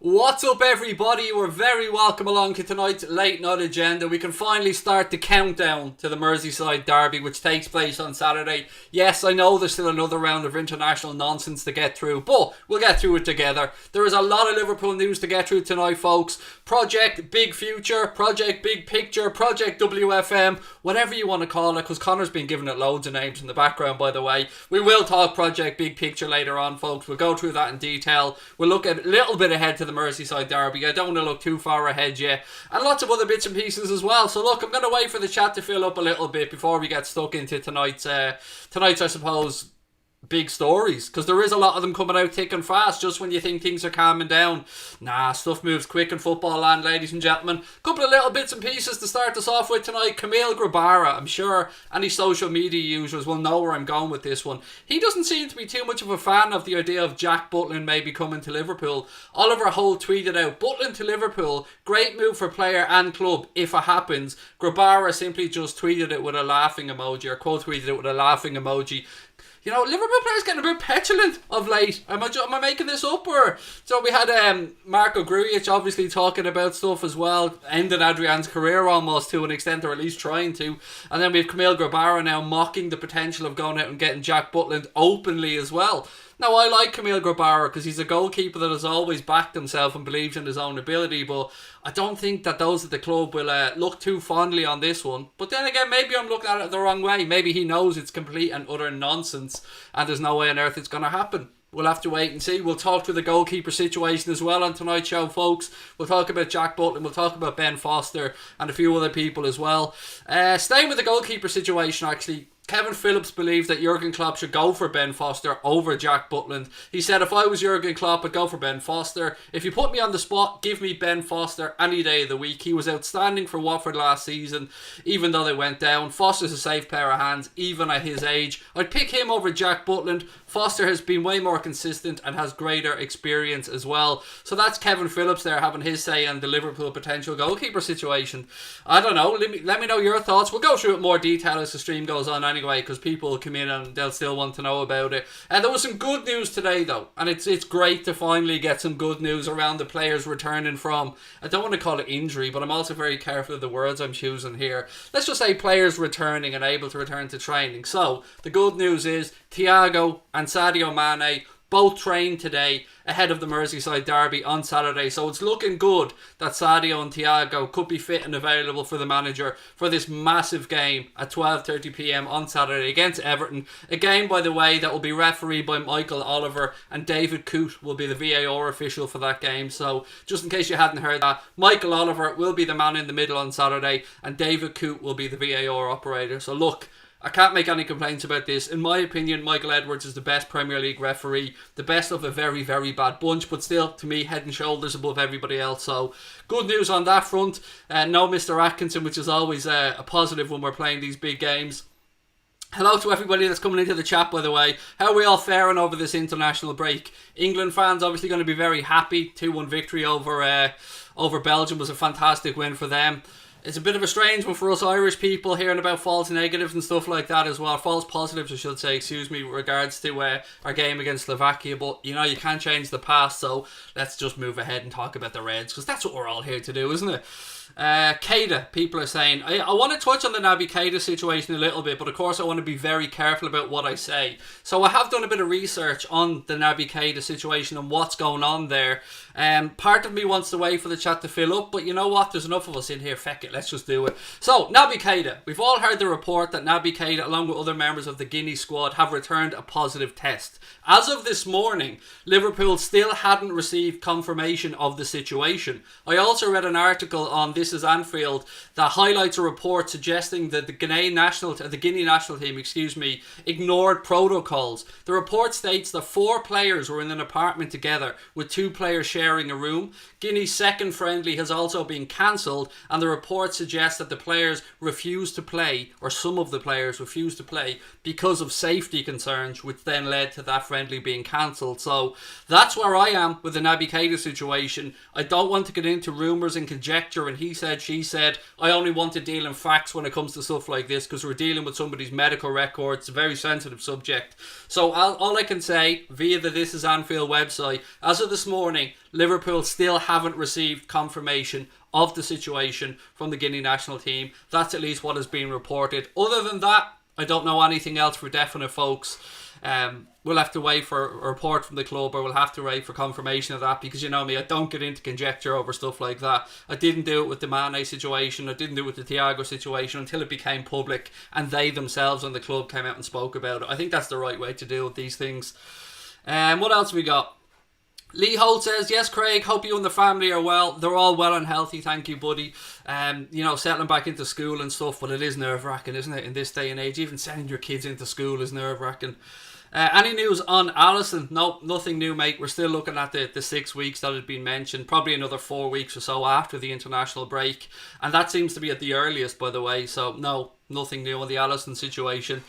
What's up, everybody? We're very welcome along to tonight's late night agenda. We can finally start the countdown to the Merseyside derby, which takes place on Saturday. Yes, I know there's still another round of international nonsense to get through, but we'll get through it together. There is a lot of Liverpool news to get through tonight, folks. Project Big Future, Project Big Picture, Project WFM, whatever you want to call it, because Connor's been giving it loads of names in the background, by the way. We will talk Project Big Picture later on, folks. We'll go through that in detail. We'll look at a little bit ahead to the Merseyside derby. I don't want to look too far ahead yet, and lots of other bits and pieces as well. So look, I'm going to wait for the chat to fill up a little bit before we get stuck into tonight's I suppose, big stories, because there is a lot of them coming out thick and fast just when you think things are calming down. Nah, stuff moves quick in football land, ladies and gentlemen. Couple of little bits and pieces to start us off with tonight. Kamil Grabara, I'm sure any social media users will know where I'm going with this one. He doesn't seem to be too much of a fan of the idea of Jack Butland maybe coming to Liverpool. Oliver Holt tweeted out, "Butland to Liverpool, great move for player and club if it happens." Grabara simply just tweeted it with a laughing emoji, or quote tweeted it with a laughing emoji. You know, Liverpool players getting a bit petulant of late. Am I making this up? Or so we had Marko Grujic obviously talking about stuff as well, ending Adrian's career almost to an extent, or at least trying to. And then we have Kamil Grabara now mocking the potential of going out and getting Jack Butland openly as well. Now, I like Kamil Grabara because he's a goalkeeper that has always backed himself and believes in his own ability, but I don't think that those at the club will look too fondly on this one. But then again, maybe I'm looking at it the wrong way. Maybe he knows it's complete and utter nonsense and there's no way on earth it's going to happen. We'll have to wait and see. We'll talk through the goalkeeper situation as well on tonight's show, folks. We'll talk about Jack Butland, we'll talk about Ben Foster and a few other people as well. Staying with the goalkeeper situation, actually, Kevin Phillips believes that Jurgen Klopp should go for Ben Foster over Jack Butland. He said, "If I was Jurgen Klopp, I'd go for Ben Foster. If you put me on the spot, give me Ben Foster any day of the week. He was outstanding for Watford last season, even though they went down. Foster's a safe pair of hands, even at his age. I'd pick him over Jack Butland. Foster has been way more consistent and has greater experience as well." So that's Kevin Phillips there having his say on the Liverpool potential goalkeeper situation. I don't know. Let me know your thoughts. We'll go through it in more detail as the stream goes on anyway, because people will come in and they'll still want to know about it. And there was some good news today though, and it's great to finally get some good news around the players returning from, I don't want to call it injury, but I'm also very careful of the words I'm choosing here. Let's just say players returning and able to return to training. So the good news is Thiago and Sadio MANÉ both trained today ahead of the Merseyside derby on Saturday. So it's looking good that Sadio and Thiago could be fit and available for the manager for this massive game at 12:30 p.m. on Saturday against Everton. A game, by the way, that will be refereed by Michael Oliver, and David Coote will be the VAR official for that game. So just in case you hadn't heard that, Michael Oliver will be the man in the middle on Saturday and David Coote will be the VAR operator. So look, I can't make any complaints about this. In my opinion, Michael Edwards is the best Premier League referee, the best of a very, very bad bunch, but still, to me, head and shoulders above everybody else. So, good news on that front. No Mr. Atkinson, which is always a positive when we're playing these big games. Hello to everybody that's coming into the chat, by the way. How are we all faring over this international break? England fans obviously going to be very happy. 2-1 victory over Belgium was a fantastic win for them. It's a bit of a strange one for us Irish people, hearing about false negatives and stuff like that as well. False positives, I should say, excuse me, with regards to our game against Slovakia. But, you know, you can't change the past, so let's just move ahead and talk about the Reds, because that's what we're all here to do, isn't it? Keita, people are saying, I want to touch on the Naby Keita situation a little bit, but of course I want to be very careful about what I say. So I have done a bit of research on the Naby Keita situation and what's going on there. Part of me wants to wait for the chat to fill up, but you know what, there's enough of us in here, feck it, let's just do it. So, Naby Keita, we've all heard the report that Naby Keita, along with other members of the Guinea squad, have returned a positive test. As of this morning, Liverpool still hadn't received confirmation of the situation. I also read an article on This Is Anfield that highlights a report suggesting that the Guinea national team, ignored protocols. The report states that 4 players were in an apartment together, with 2 players sharing a room. Guinea's second friendly has also been cancelled, and the report suggests that the players refused to play, or some of the players refused to play, because of safety concerns, which then led to that friendly being cancelled. So that's where I am with the Naby Keita situation. I don't want to get into rumours and conjecture and he said, she said. I only want to deal in facts when it comes to stuff like this, because we're dealing with somebody's medical record. It's a very sensitive subject. So all I can say via the This Is Anfield website, as of this morning, Liverpool still haven't received confirmation of the situation from the Guinea national team. That's at least what has been reported. Other than that, I don't know anything else for definite, folks. We'll have to wait for a report from the club, or we'll have to wait for confirmation of that, because you know me, I don't get into conjecture over stuff like that. I didn't do it with the MANÉ situation, I didn't do it with the Thiago situation until it became public and they themselves and the club came out and spoke about it. I think that's the right way to deal with these things. What else have we got? Lee Holt says, yes, Craig, hope you and the family are well. They're all well and healthy, thank you, buddy. Settling back into school and stuff, but it is nerve-wracking, isn't it, in this day and age? Even sending your kids into school is nerve-wracking. Any news on Alisson? No, nothing new, mate. We're still looking at the 6 weeks that had been mentioned. Probably another 4 weeks or so after the international break. And that seems to be at the earliest, by the way. So, no, nothing new on the Alisson situation.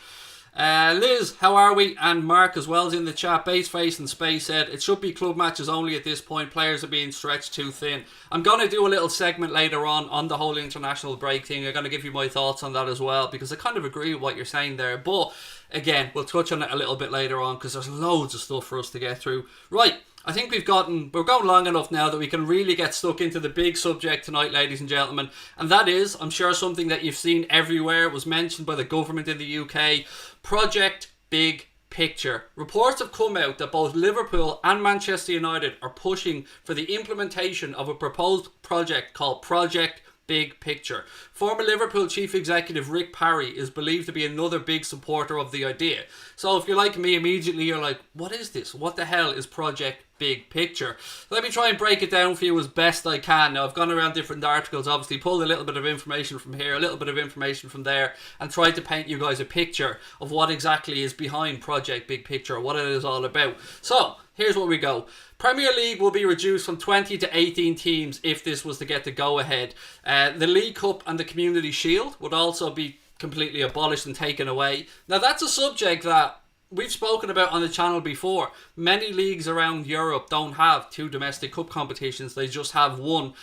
Liz, how are we? And Mark as well is in the chat. Baseface and Space said, it should be club matches only at this point. Players are being stretched too thin. I'm going to do a little segment later on the whole international break thing. I'm going to give you my thoughts on that as well, because I kind of agree with what you're saying there. But again, we'll touch on it a little bit later on, because there's loads of stuff for us to get through. Right, I think we're going long enough now that we can really get stuck into the big subject tonight, ladies and gentlemen. And that is, I'm sure, something that you've seen everywhere. It was mentioned by the government in the UK. Project Big Picture. Reports have come out that both Liverpool and Manchester United are pushing for the implementation of a proposed project called Project Big Picture. Former Liverpool chief executive Rick Parry is believed to be another big supporter of the idea. So if you're like me, immediately you're like, what is this? What the hell is Project Big Picture? Let me try and break it down for you as best I can. Now, I've gone around different articles, obviously pulled a little bit of information from here, a little bit of information from there, and tried to paint you guys a picture of what exactly is behind Project Big Picture, what it is all about. So, here's where we go. Premier League will be reduced from 20 to 18 teams if this was to get the go-ahead. The League Cup and the Community Shield would also be completely abolished and taken away. Now, that's a subject that we've spoken about on the channel before. Many leagues around Europe don't have 2 domestic cup competitions. They just have one.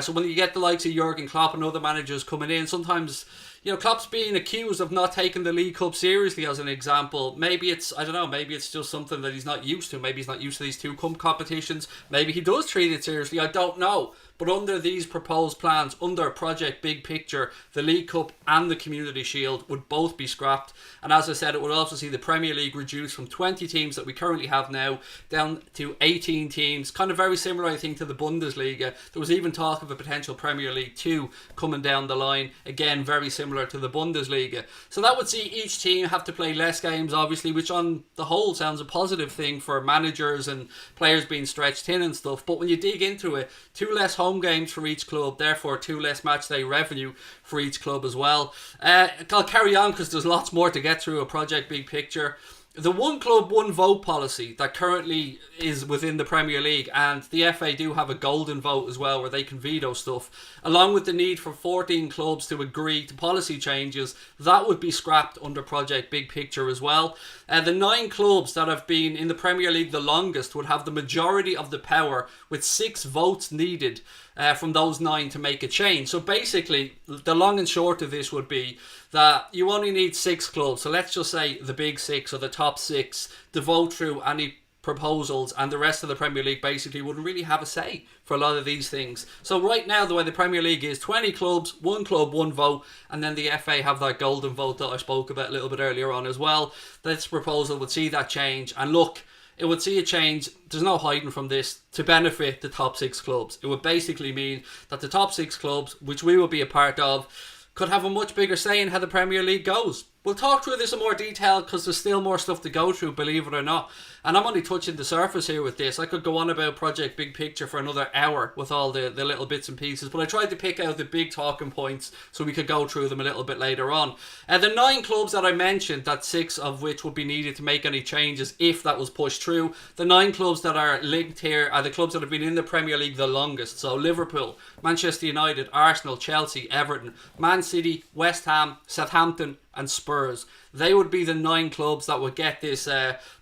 So when you get the likes of Jurgen Klopp and other managers coming in, sometimes, you know, Klopp's being accused of not taking the League Cup seriously, as an example. Maybe it's, I don't know, maybe it's just something that he's not used to. Maybe he's not used to these 2 cup competitions. Maybe he does treat it seriously. I don't know. But under these proposed plans, under Project Big Picture, the League Cup and the Community Shield would both be scrapped. And as I said, it would also see the Premier League reduced from 20 teams that we currently have now down to 18 teams. Kind of very similar, I think, to the Bundesliga. There was even talk of a potential Premier League 2 coming down the line. Again, very similar to the Bundesliga. So that would see each team have to play less games, obviously, which on the whole sounds a positive thing for managers and players being stretched thin and stuff. But when you dig into it, 2 less home games for each club, therefore 2 less match day revenue for each club as well. I'll carry on because there's lots more to get through a Project Big Picture. The one club, one vote policy that currently is within the Premier League, and the FA do have a golden vote as well where they can veto stuff, along with the need for 14 clubs to agree to policy changes, that would be scrapped under Project Big Picture as well. The 9 clubs that have been in the Premier League the longest would have the majority of the power, with 6 votes needed from those 9 to make a change. So basically, the long and short of this would be that you only need 6 clubs. So let's just say the big 6 or the top 6 to vote through any proposals, and the rest of the Premier League basically wouldn't really have a say for a lot of these things. So right now, the way the Premier League is, 20 clubs, 1 club, 1 vote, and then the FA have that golden vote that I spoke about a little bit earlier on as well. This proposal would see that change, and look, it would see a change, there's no hiding from this, to benefit the top 6 clubs. It would basically mean that the top 6 clubs, which we will be a part of, could have a much bigger say in how the Premier League goes. We'll talk through this in more detail because there's still more stuff to go through, believe it or not. And I'm only touching the surface here with this. I could go on about Project Big Picture for another hour with all the little bits and pieces, but I tried to pick out the big talking points so we could go through them a little bit later on. The 9 clubs that I mentioned, that 6 of which would be needed to make any changes if that was pushed through, the 9 clubs that are linked here are the clubs that have been in the Premier League the longest. So Liverpool, Manchester United, Arsenal, Chelsea, Everton, Man City, West Ham, Southampton and Spurs. They would be the 9 clubs that would get this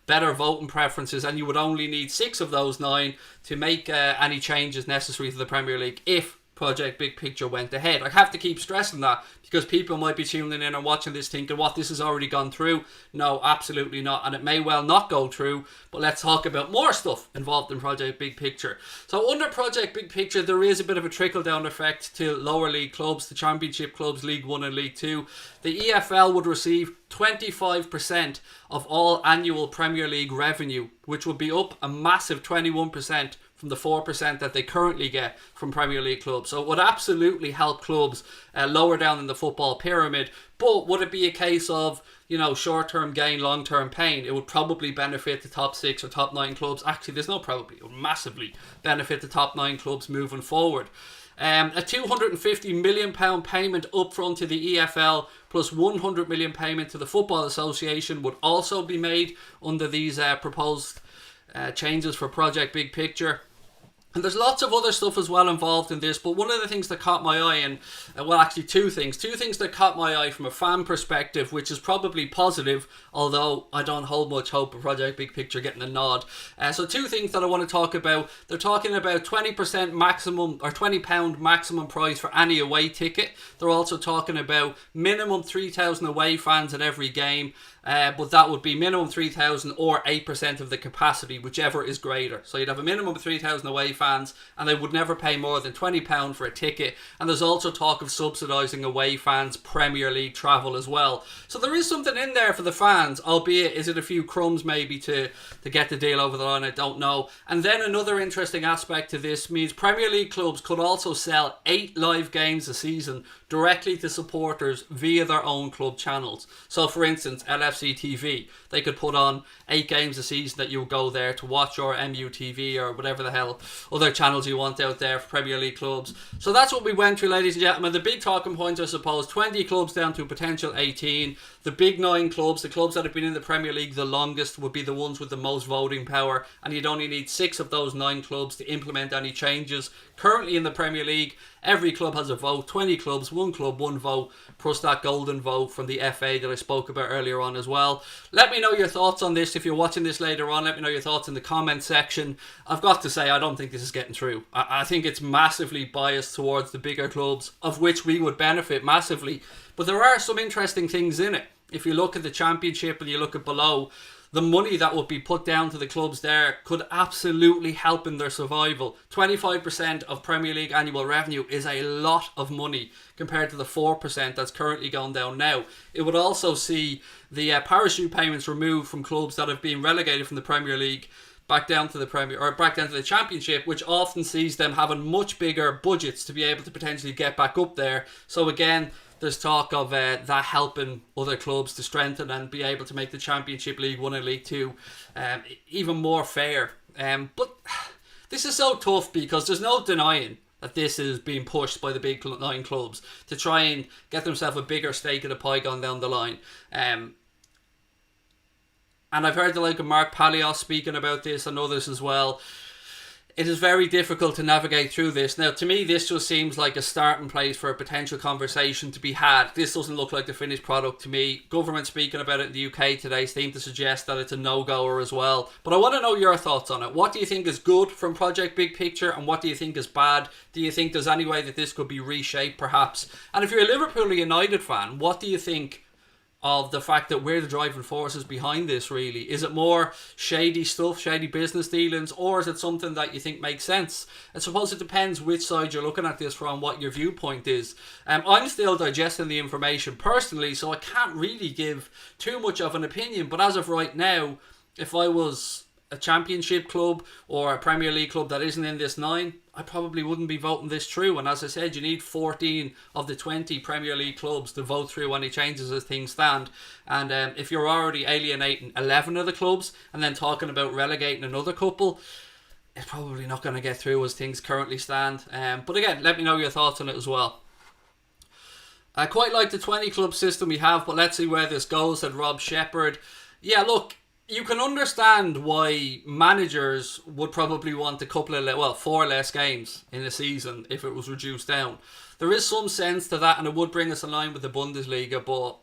better voting preferences, and you would only need 6 of those 9 to make any changes necessary to the Premier League if Project Big Picture went ahead. I have to keep stressing that because people might be tuning in and watching this thinking, what, this has already gone through? No, absolutely not. And it may well not go through, but let's talk about more stuff involved in Project Big Picture. So under Project Big Picture, there is a bit of a trickle-down effect to lower league clubs, the Championship clubs, League 1 and League 2. The EFL would receive 25% of all annual Premier League revenue, which would be up a massive 21% from the 4% that they currently get from Premier League clubs. So it would absolutely help clubs lower down in the football pyramid. But would it be a case of, short-term gain, long-term pain? It would probably benefit the top 6 or top 9 clubs. Actually, there's no probably. It would massively benefit the top 9 clubs moving forward. A £250 million payment up front to the EFL plus £100 million payment to the Football Association would also be made under these proposed changes for Project Big Picture. And there's lots of other stuff as well involved in this, but one of the things that caught my eye, and actually two things that caught my eye from a fan perspective, which is probably positive, although I don't hold much hope of Project Big Picture getting a nod. So two things that I want to talk about. They're talking about 20% maximum or £20 maximum price for any away ticket. They're also talking about minimum 3,000 away fans at every game. But that would be minimum 3,000 or 8% of the capacity, whichever is greater. So you'd have a minimum of 3,000 away fans, and they would never pay more than £20 for a ticket. And there's also talk of subsidising away fans' Premier League travel as well. So there is something in there for the fans, albeit is it a few crumbs maybe to get the deal over the line, I don't know. And then another interesting aspect to this means Premier League clubs could also sell 8 live games a season directly to supporters via their own club channels. So for instance, LFC TV, they could put on 8 games a season that you would go there to watch, or MUTV or whatever the hell other channels you want out there for Premier League clubs. So that's what we went through, ladies and gentlemen. The big talking points, I suppose, 20 clubs down to a potential 18. The big 9 clubs, the clubs that have been in the Premier League the longest, would be the ones with the most voting power, and you'd only need 6 of those 9 clubs to implement any changes. Currently in the Premier League, every club has a vote. 20 clubs, 1 club, 1 vote, plus that golden vote from the FA that I spoke about earlier on as well. Let me know your thoughts on this. If you're watching this later on, let me know your thoughts in the comment section. I've got to say, I don't think this is getting through. I think it's massively biased towards the bigger clubs, of which we would benefit massively. But there are some interesting things in it. If you look at the Championship and you look at below, the money that would be put down to the clubs there could absolutely help in their survival. 25% of Premier League annual revenue is a lot of money compared to the 4% that's currently going down now. It would also see the parachute payments removed from clubs that have been relegated from the Premier League back down to the Championship, which often sees them having much bigger budgets to be able to potentially get back up there. So again, there's talk of that helping other clubs to strengthen and be able to make the Championship, League 1 and League 2 even more fair. But this is so tough because there's no denying that this is being pushed by the big 9 clubs to try and get themselves a bigger stake in the pie going down the line. And I've heard the like of Mark Palios speaking about this and others as well. It is very difficult to navigate through this. Now, to me, this just seems like a starting place for a potential conversation to be had. This doesn't look like the finished product to me. Government speaking about it in the UK today seem to suggest that it's a no-goer as well. But I want to know your thoughts on it. What do you think is good from Project Big Picture, and what do you think is bad? Do you think there's any way that this could be reshaped, perhaps? And if you're a Liverpool United fan, what do you think of the fact that we're the driving forces behind this, really? Is it more shady stuff, shady business dealings, or is it something that you think makes sense? I suppose it depends which side you're looking at this from, what your viewpoint is. I'm still digesting the information personally, so I can't really give too much of an opinion, but as of right now, if I was a Championship club or a Premier League club that isn't in this 9, I probably wouldn't be voting this through. And as I said, you need 14 of the 20 Premier League clubs to vote through any changes as things stand. And if you're already alienating 11 of the clubs and then talking about relegating another couple, it's probably not going to get through as things currently stand. But again, let me know your thoughts on it as well. I quite like the 20 club system we have, but let's see where this goes, said Rob Shepherd. Yeah, look, you can understand why managers would probably want a couple of, 4 less games in a season if it was reduced down. There is some sense to that, and it would bring us in line with the Bundesliga, but,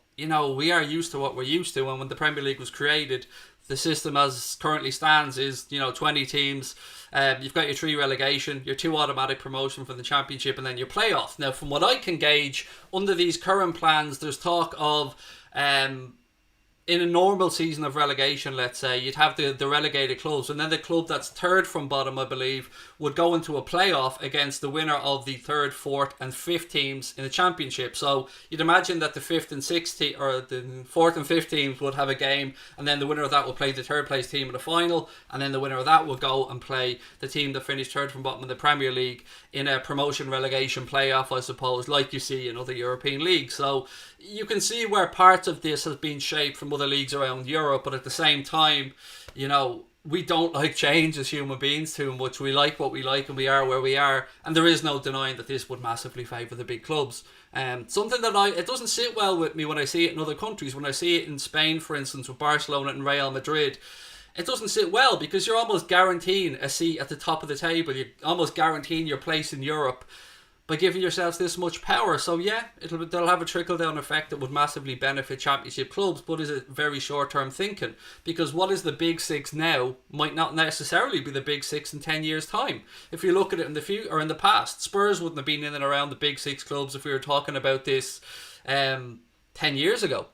we are used to what we're used to, and when the Premier League was created, the system as currently stands is, 20 teams. You've got your 3 relegation, your 2 automatic promotion from the Championship, and then your playoff. Now, from what I can gauge, under these current plans, there's talk of... in a normal season of relegation, let's say, you'd have the relegated clubs, and then the club that's third from bottom, I believe, would go into a playoff against the winner of the 3rd, 4th and 5th teams in the Championship. So you'd imagine that the 5th and 6th or the 4th and 5th teams would have a game, and then the winner of that will play the 3rd place team in the final, and then the winner of that will go and play the team that finished 3rd from bottom in the Premier League in a promotion relegation playoff, I suppose, like you see in other European leagues. So you can see where parts of this has been shaped from other leagues around Europe, but at the same time, we don't like change as human beings too much. We like what we like and we are where we are, and there is no denying that this would massively favour the big clubs. Something that it doesn't sit well with me when I see it in other countries. When I see it in Spain, for instance, with Barcelona and Real Madrid, it doesn't sit well because you're almost guaranteeing a seat at the top of the table. You're almost guaranteeing your place in Europe by giving yourselves this much power. So yeah, they'll have a trickle-down effect that would massively benefit Championship clubs, but is it very short-term thinking? Because what is the Big Six now might not necessarily be the Big Six in 10 years' time. If you look at it in the future or in the past, Spurs wouldn't have been in and around the Big Six clubs if we were talking about this 10 years ago.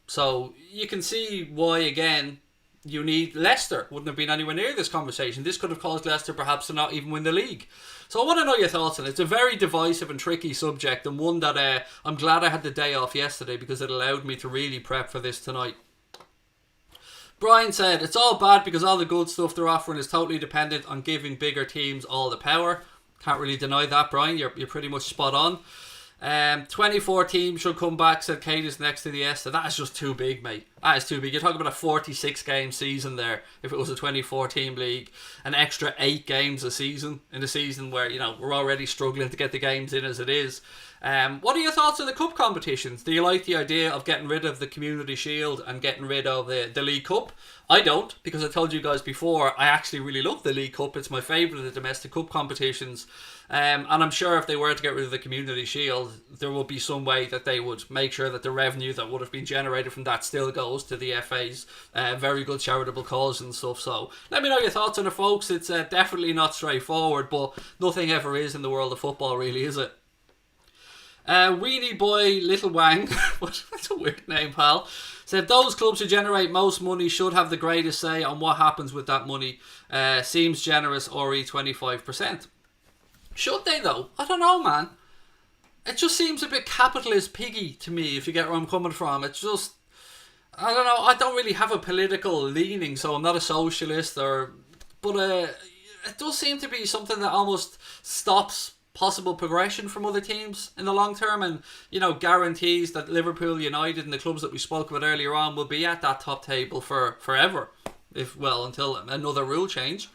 So you can see why, again, you need Leicester. Wouldn't have been anywhere near this conversation. This could have caused Leicester perhaps to not even win the league. So I want to know your thoughts on it. It's a very divisive and tricky subject, and one that I'm glad I had the day off yesterday because it allowed me to really prep for this tonight. Brian said, it's all bad because all the good stuff they're offering is totally dependent on giving bigger teams all the power. Can't really deny that, Brian. You're pretty much spot on. 24 teams should come back, said Cadis next to the S. So that is just too big, mate. That is too big. You're talking about a 46 game season there if it was a 24 team league. An extra 8 games a season in a season where, we're already struggling to get the games in as it is. What are your thoughts on the cup competitions? Do you like the idea of getting rid of the Community Shield and getting rid of the League Cup? I don't, because I told you guys before, I actually really love the League Cup. It's my favourite of the domestic cup competitions. And I'm sure if they were to get rid of the Community Shield, there will be some way that they would make sure that the revenue that would have been generated from that still goes to the FA's very good charitable cause and stuff. So let me know your thoughts on it, folks. It's definitely not straightforward, but nothing ever is in the world of football, really, is it? Weenie Boy Little Wang, that's a weird name, pal, said those clubs who generate most money should have the greatest say on what happens with that money. Seems generous, RE 25%. Should they though? I don't know, man. It just seems a bit capitalist piggy to me, if you get where I'm coming from. It's just, I don't know, I don't really have a political leaning, so I'm not a socialist but it does seem to be something that almost stops possible progression from other teams in the long term, and guarantees that Liverpool, United and the clubs that we spoke about earlier on will be at that top table for forever, until another rule change.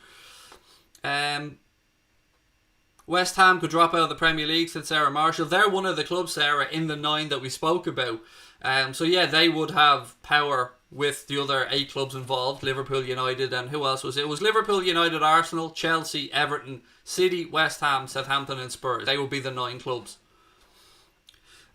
West Ham could drop out of the Premier League, said Sarah Marshall. They're one of the clubs, Sarah, in the 9 that we spoke about. So yeah, they would have power with the other 8 clubs involved. Liverpool, United, and who else was it? It was Liverpool, United, Arsenal, Chelsea, Everton, City, West Ham, Southampton and Spurs. They would be the 9 clubs.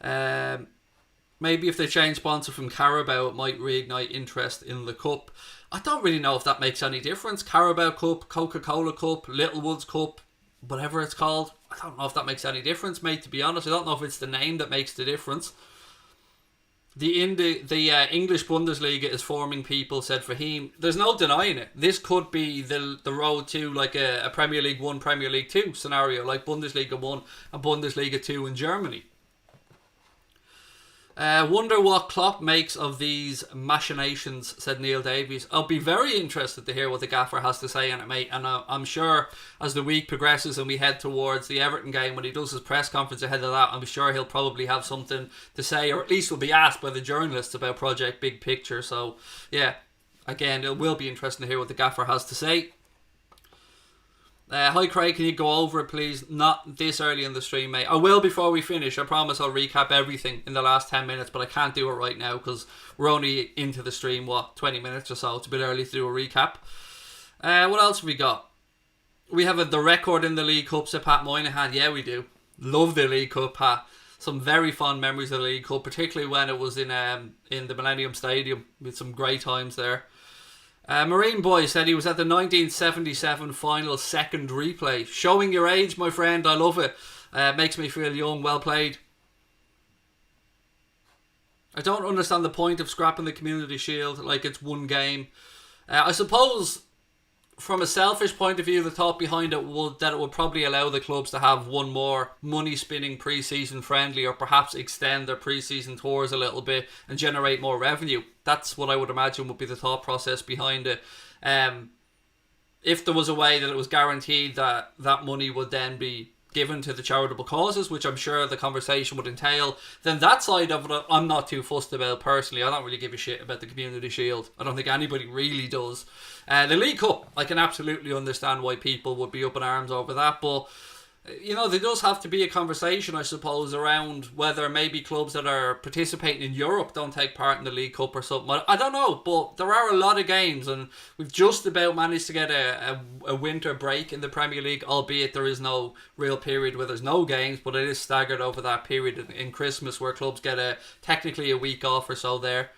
Maybe if they change sponsor from Carabao, it might reignite interest in the cup. I don't really know if that makes any difference. Carabao Cup, Coca-Cola Cup, Littlewoods Cup, whatever it's called. I don't know if that makes any difference, mate, to be honest. I don't know if it's the name that makes the difference. The English Bundesliga is forming people, said Raheem. There's no denying it. This could be the road to like a Premier League 1, Premier League 2 scenario, like Bundesliga 1 and Bundesliga 2 in Germany. Wonder what Klopp makes of these machinations, said Neil Davies. I'll be very interested to hear what the gaffer has to say on it, mate. And I'm sure as the week progresses and we head towards the Everton game, when he does his press conference ahead of that, I'm sure he'll probably have something to say, or at least will be asked by the journalists about Project Big Picture. So, yeah, again, it will be interesting to hear what the gaffer has to say. Hi Craig, can you go over it please? Not this early in the stream, mate. I will before we finish. I promise I'll recap everything in the last 10 minutes, but I can't do it right now because we're only into the stream, 20 minutes or so. It's a bit early to do a recap. What else have we got? We have the record in the League Cup, said Pat Moynihan. Yeah, we do. Love the League Cup, Pat. Some very fond memories of the League Cup, particularly when it was in the Millennium Stadium with some great times there. Marine Boy said he was at the 1977 final second replay. Showing your age, my friend. I love it. Makes me feel young. Well played. I don't understand the point of scrapping the Community Shield like it's one game. I suppose from a selfish point of view, the thought behind it would that it would probably allow the clubs to have one more money-spinning pre-season friendly, or perhaps extend their pre-season tours a little bit and generate more revenue. That's what I would imagine would be the thought process behind it. If there was a way that it was guaranteed that that money would then be given to the charitable causes, which I'm sure the conversation would entail, then that side of it I'm not too fussed about personally. I don't really give a shit about the Community Shield. I don't think anybody really does. The League Cup, I can absolutely understand why people would be up in arms over that, but you know, there does have to be a conversation, I suppose, around whether maybe clubs that are participating in Europe don't take part in the League Cup or something. I don't know, but there are a lot of games, and we've just about managed to get a winter break in the Premier League, albeit there is no real period where there's no games, but it is staggered over that period in Christmas where clubs get technically a week off or so there.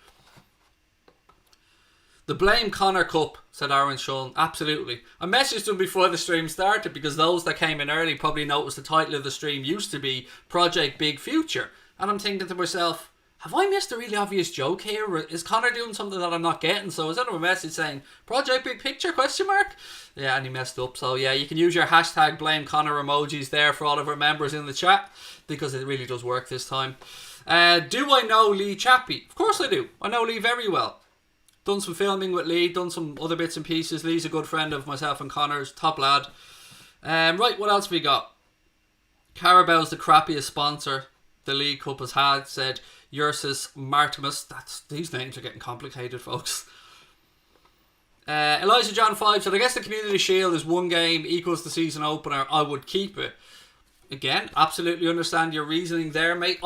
The Blame Connor Cup, said Aaron Sean. Absolutely. I messaged them before the stream started because those that came in early probably noticed the title of the stream used to be Project Big Future. And I'm thinking to myself, have I missed a really obvious joke here? Or is Connor doing something that I'm not getting? So I sent him a message saying, Project Big Picture, ? Yeah, and he messed up. So yeah, you can use your hashtag Blame Connor emojis there for all of our members in the chat, because it really does work this time. Do I know Lee Chappie? Of course I do. I know Lee very well. Done some filming with Lee, done some other bits and pieces. Lee's a good friend of myself and Connor's, top lad. Right, what else we got? Carabao's the crappiest sponsor the League Cup has had, said Ursus Martimus. These names are getting complicated, folks. Elijah John 5 said, I guess the Community Shield is one game equals the season opener. I would keep it. Again, absolutely understand your reasoning there, mate.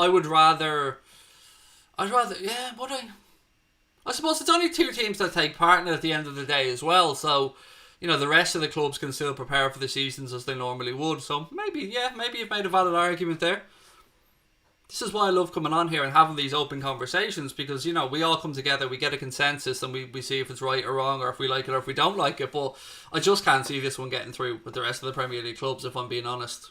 I suppose it's only two teams that take part in it at the end of the day as well. So, you know, the rest of the clubs can still prepare for the seasons as they normally would. So maybe you've made a valid argument there. This is why I love coming on here and having these open conversations, because, you know, we all come together, we get a consensus, and we see if it's right or wrong, or if we like it or if we don't like it. But I just can't see this one getting through with the rest of the Premier League clubs, if I'm being honest.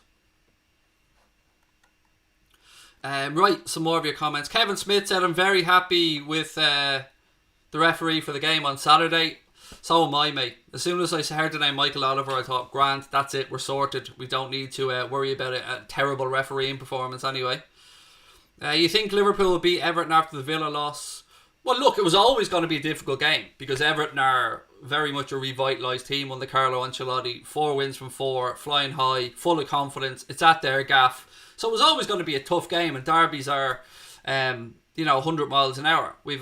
Right, some more of your comments. Kevin Smith said, I'm very happy with the referee for the game on Saturday. So am I, mate. As soon as I heard the name Michael Oliver, I thought, Grant, that's it, we're sorted. We don't need to worry about a terrible refereeing performance anyway. You think Liverpool will beat Everton after the Villa loss? Well, look, it was always going to be a difficult game, because Everton are very much a revitalised team under Carlo Ancelotti. 4 wins from 4, flying high, full of confidence. It's at their gaff. So it was always going to be a tough game, and derbies are 100 miles an hour. You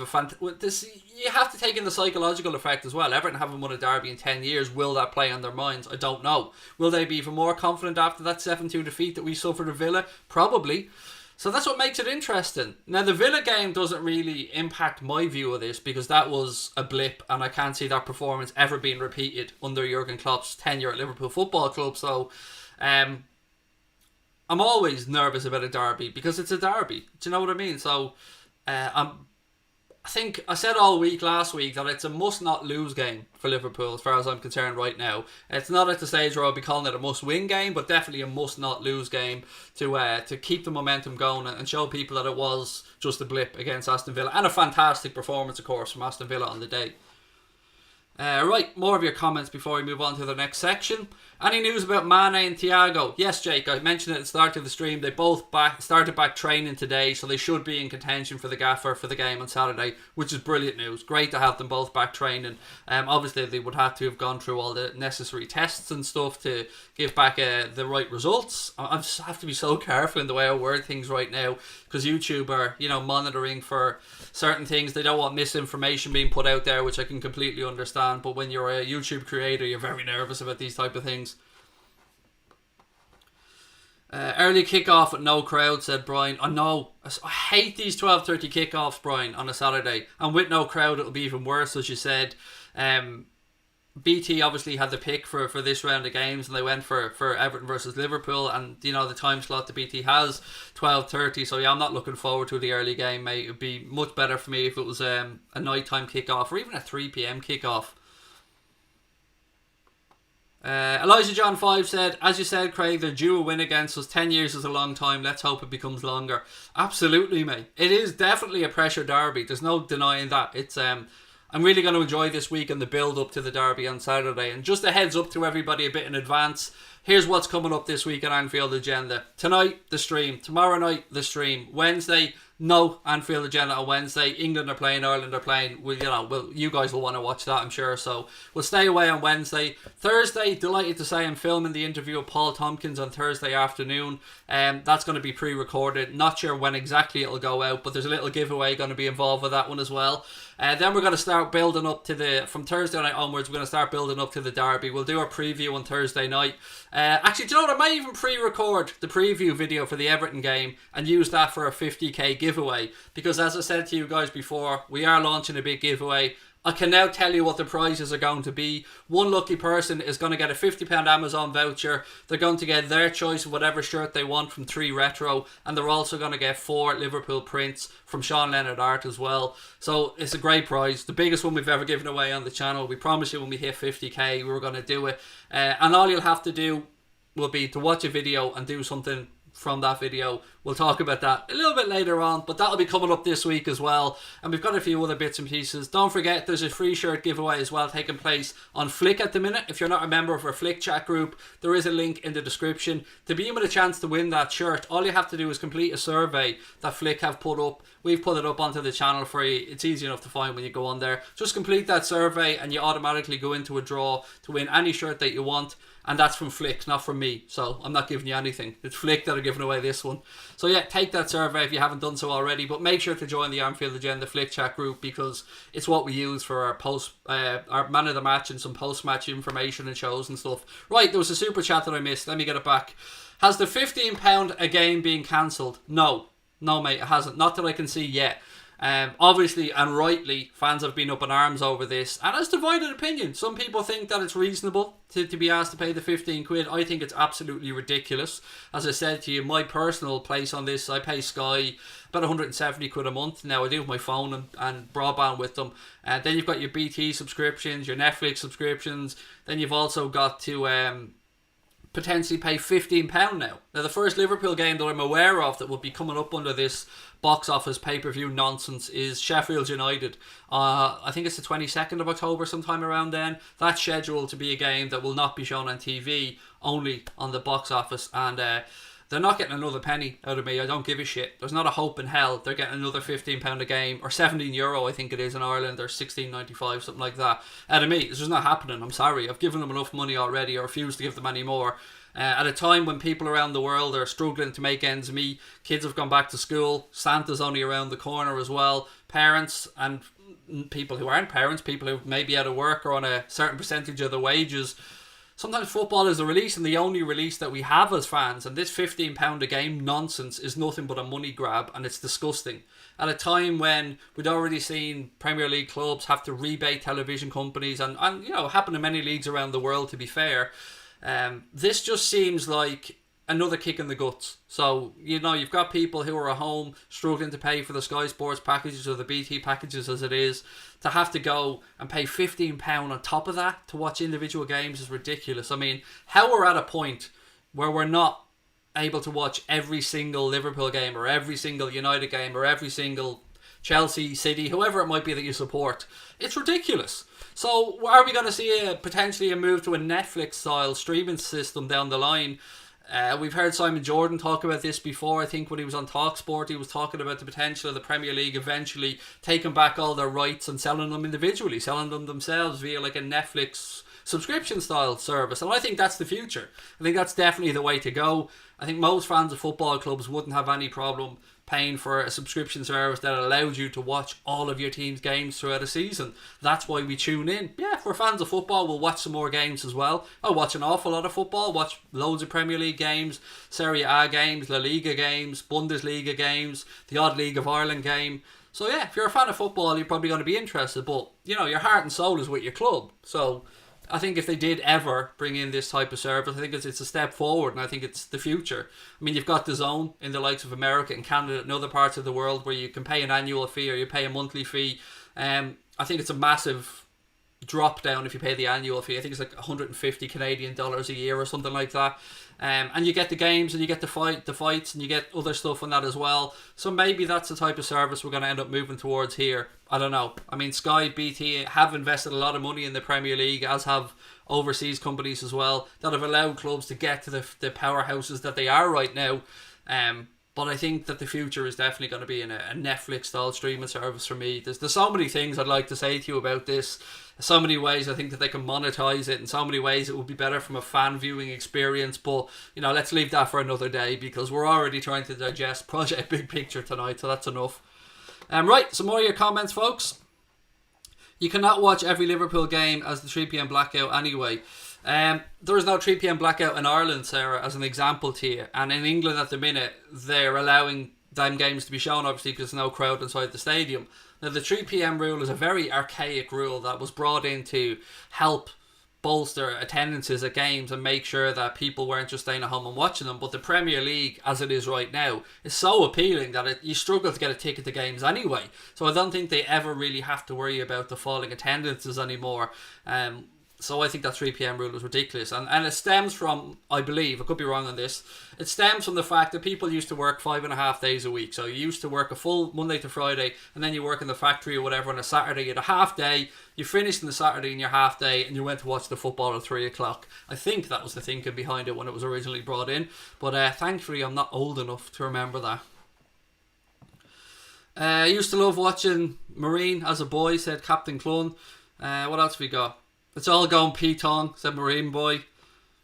have to take in the psychological effect as well. Everton haven't won a derby in 10 years. Will that play on their minds? I don't know. Will they be even more confident after that 7-2 defeat that we suffered at Villa? Probably. So that's what makes it interesting. Now, the Villa game doesn't really impact my view of this, because that was a blip, and I can't see that performance ever being repeated under Jurgen Klopp's tenure at Liverpool Football Club. So I'm always nervous about a derby, because it's a derby. Do you know what I mean? So I think I said all week last week that it's a must not lose game for Liverpool as far as I'm concerned right now. It's not at the stage where I'll be calling it a must win game, but definitely a must not lose game to keep the momentum going and show people that it was just a blip against Aston Villa, and a fantastic performance of course from Aston Villa on the day. Right, more of your comments before we move on to the next section. Any news about MANÉ and Thiago? Yes, Jake, I mentioned it at the start of the stream. They both started back training today, so they should be in contention for the gaffer for the game on Saturday, which is brilliant news. Great to have them both back training. Obviously, they would have to have gone through all the necessary tests and stuff to give back the right results. I just have to be so careful in the way I word things right now, because YouTube are, monitoring for certain things. They don't want misinformation being put out there, which I can completely understand. But when you're a YouTube creator, you're very nervous about these type of things. Early kickoff with no crowd, said Brian. I know. I hate these 12:30 kickoffs, Brian, on a Saturday. And with no crowd, it'll be even worse, as you said. BT obviously had the pick for this round of games, and they went for Everton versus Liverpool. And, the time slot the BT has, 12:30. So, yeah, I'm not looking forward to the early game, mate. It'd be much better for me if it was a nighttime kickoff, or even a 3 p.m. kickoff. Elijah John 5 said, as you said, Craig, they're due a win against us. 10 years is a long time. Let's hope it becomes longer. Absolutely, mate. It is definitely a pressure derby. There's no denying that. It's I'm really going to enjoy this week and the build up to the derby on Saturday. And just a heads up to everybody a bit in advance. Here's what's coming up this week on Anfield Agenda. Tonight, the stream. Tomorrow night, the stream. Wednesday, no Anfield Agenda on Wednesday. England are playing, Ireland are playing. You guys will want to watch that, I'm sure. So we'll stay away on Wednesday. Thursday, delighted to say I'm filming the interview with Paul Tompkins on Thursday afternoon. That's going to be pre-recorded. Not sure when exactly it'll go out, but there's a little giveaway going to be involved with that one as well. Then we're going to start building up to from Thursday night onwards, we're going to start building up to the derby. We'll do a preview on Thursday night. Actually, do you know what? I might even pre-record the preview video for the Everton game and use that for a 50k giveaway. Because as I said to you guys before, we are launching a big giveaway. I can now tell you what the prizes are going to be. One lucky person is going to get a £50 Amazon voucher. They're going to get their choice of whatever shirt they want from 3 Retro. And they're also going to get 4 Liverpool prints from Sean Leonard Art as well. So it's a great prize. The biggest one we've ever given away on the channel. We promised you when we hit 50k we were going to do it. And all you'll have to do will be to watch a video and do something from that video. We'll talk about that a little bit later on, but that'll be coming up this week as well. And we've got a few other bits and pieces. Don't forget there's a free shirt giveaway as well taking place on Flick at the minute. If you're not a member of our Flick chat group, there is a link in the description. To be with a chance to win that shirt, all you have to do is complete a survey that Flick have put up. We've put it up onto the channel for you. It's easy enough to find when you go on there. Just complete that survey and you automatically go into a draw to win any shirt that you want. And that's from Flick, not from me. So I'm not giving you anything. It's Flick that are giving away this one. So yeah, take that survey if you haven't done so already. But make sure to join the Anfield Agenda Flick chat group because it's what we use for our our man of the match and some post-match information and shows and stuff. Right, there was a super chat that I missed. Let me get it back. Has the £15 a game been cancelled? No. No, mate, it hasn't. Not that I can see yet. Obviously and rightly fans have been up in arms over this and it's divided opinion. Some people think that it's reasonable to be asked to pay the 15 quid. I think it's absolutely ridiculous. As I said to you, my personal place on this, I pay Sky about 170 quid a month. Now I do have my phone and broadband with them. Then you've got your BT subscriptions, your Netflix subscriptions. Then you've also got to potentially pay £15 now. Now the first Liverpool game that I'm aware of that would be coming up under this box office pay-per-view nonsense is Sheffield United. I think it's the 22nd of October, sometime around then. That's scheduled to be a game that will not be shown on TV, only on the box office. And they're not getting another penny out of me. I don't give a shit. There's not a hope in hell they're getting another £15 a game, or €17 I think it is in Ireland, or $16.95, something like that, out of me. This is not happening. I'm sorry. I've given them enough money already. I refuse to give them any more. At a time when people around the world are struggling to make ends meet, kids have gone back to school, Santa's only around the corner as well, parents and people who aren't parents, people who may be out of work or on a certain percentage of their wages. Sometimes football is a release and the only release that we have as fans, and this £15 a game nonsense is nothing but a money grab and it's disgusting. At a time when we'd already seen Premier League clubs have to rebate television companies and you know, happen in many leagues around the world, to be fair. This just seems like another kick in the guts. So, you know, you've got people who are at home struggling to pay for the Sky Sports packages or the BT packages as it is. To have to go and pay £15 on top of that to watch individual games is ridiculous. I mean, how we're at a point where we're not able to watch every single Liverpool game or every single United game or every single Chelsea, City, whoever it might be that you support. It's ridiculous. So are we going to see potentially a move to a Netflix-style streaming system down the line? We've heard Simon Jordan talk about this before. I think when he was on TalkSport, he was talking about the potential of the Premier League eventually taking back all their rights and selling them individually, selling them themselves via like a Netflix subscription-style service. And I think that's the future. I think that's definitely the way to go. I think most fans of football clubs wouldn't have any problem paying for a subscription service that allows you to watch all of your team's games throughout a season. That's why we tune in. Yeah, if we're fans of football, we'll watch some more games as well. I watch an awful lot of football, watch loads of Premier League games, Serie A games, La Liga games, Bundesliga games, the odd League of Ireland game. So yeah, if you're a fan of football, you're probably going to be interested, but you know, your heart and soul is with your club. So I think if they did ever bring in this type of service, I think it's a step forward, and I think it's the future. I mean, you've got DAZN in the likes of America and Canada and other parts of the world where you can pay an annual fee or you pay a monthly fee. I think it's a massive, drop down if you pay the annual fee. I think it's like 150 Canadian dollars a year or something like that. And you get the games and you get the fights and you get other stuff on that as well. So maybe that's the type of service we're going to end up moving towards here. I don't know. I mean, Sky, BT have invested a lot of money in the Premier League, as have overseas companies as well, that have allowed clubs to get to the powerhouses that they are right now. But I think that the future is definitely going to be in a Netflix-style streaming service for me. There's so many things I'd like to say to you about this. So many ways I think that they can monetize it. In so many ways it would be better from a fan viewing experience. But, let's leave that for another day, because we're already trying to digest Project Big Picture tonight. So that's enough. Right, some more of your comments, folks. You cannot watch every Liverpool game as the 3pm blackout anyway. There is no 3pm blackout in Ireland, Sarah, as an example to you. And in England at the minute, they're allowing them games to be shown, obviously, because there's no crowd inside the stadium. Now, the 3pm rule is a very archaic rule that was brought in to help bolster attendances at games and make sure that people weren't just staying at home and watching them. But the Premier League, as it is right now, is so appealing that you struggle to get a ticket to games anyway. So I don't think they ever really have to worry about the falling attendances anymore. So I think that 3pm rule is ridiculous. And it stems from, I believe, I could be wrong on this, it stems from the fact that people used to work 5.5 days a week. So you used to work a full Monday to Friday, and then you work in the factory or whatever on a Saturday. You had a half day, you finished on the Saturday in your half day, and you went to watch the football at 3 o'clock. I think that was the thinking behind it when it was originally brought in. But thankfully I'm not old enough to remember that. I used to love watching Marine as a boy, said Captain Clun. What else have we got? It's all going P-Tong, said Marine Boy.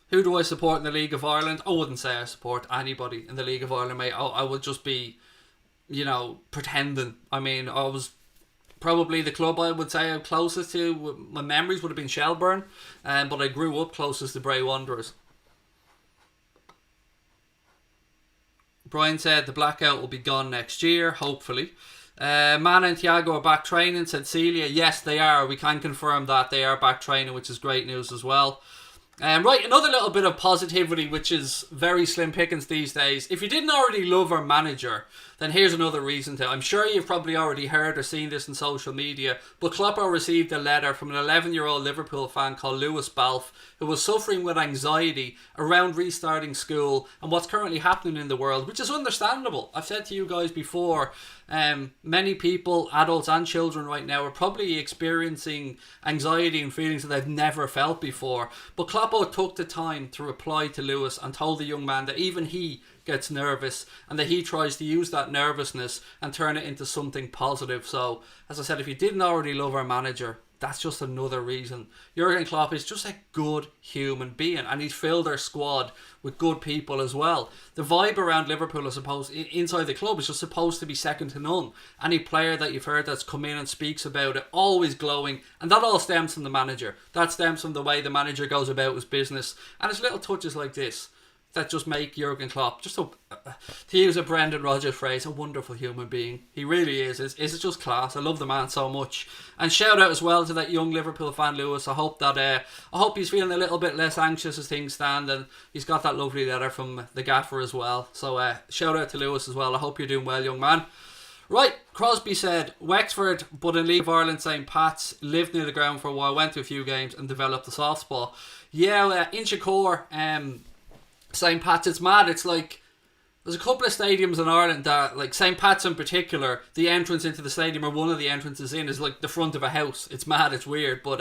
Who do I support in the League of Ireland? I wouldn't say I support anybody in the League of Ireland, mate. I would just be, pretending. I mean, I was probably the club I would say I'm closest to. My memories would have been Shelburne, but I grew up closest to Bray Wanderers. Brian said the blackout will be gone next year, hopefully. MANÉ and Thiago are back training, said Celia. Yes, they are. We can confirm that they are back training, which is great news as well. Right, another little bit of positivity, which is very slim pickings these days. If you didn't already love our manager, then here's another reason to. I'm sure you've probably already heard or seen this in social media, but Klopp received a letter from an 11-year-old Liverpool fan called Lewis Balfe, who was suffering with anxiety around restarting school and what's currently happening in the world, which is understandable. I've said to you guys before, many people, adults and children right now, are probably experiencing anxiety and feelings that they've never felt before. But Klopp took the time to reply to Lewis and told the young man that even he gets nervous and that he tries to use that nervousness and turn it into something positive. So, as I said, if you didn't already love our manager, that's just another reason. Jurgen Klopp is just a good human being, and he's filled their squad with good people as well. The vibe around Liverpool is inside the club is just supposed to be second to none. Any player that you've heard that's come in and speaks about it, always glowing, and that all stems from the manager. That stems from the way the manager goes about his business, and it's little touches like this that just make Jurgen Klopp, just to use a Brendan Rodgers phrase, a wonderful human being. He really is. It's just class. I love the man so much. And shout out as well to that young Liverpool fan Lewis. I hope he's feeling a little bit less anxious as things stand, and he's got that lovely letter from the gaffer as well. So shout out to Lewis as well. I hope you're doing well, young man. Right, Crosby said, Wexford, but in League of Ireland, St. Pat's, lived near the ground for a while, went to a few games and developed a soft spot. Yeah, Inchicore, St. Pat's, it's mad. It's like there's a couple of stadiums in Ireland that, like St. Pat's in particular, the entrance into the stadium, or one of the entrances in, is like the front of a house. It's mad, it's weird, but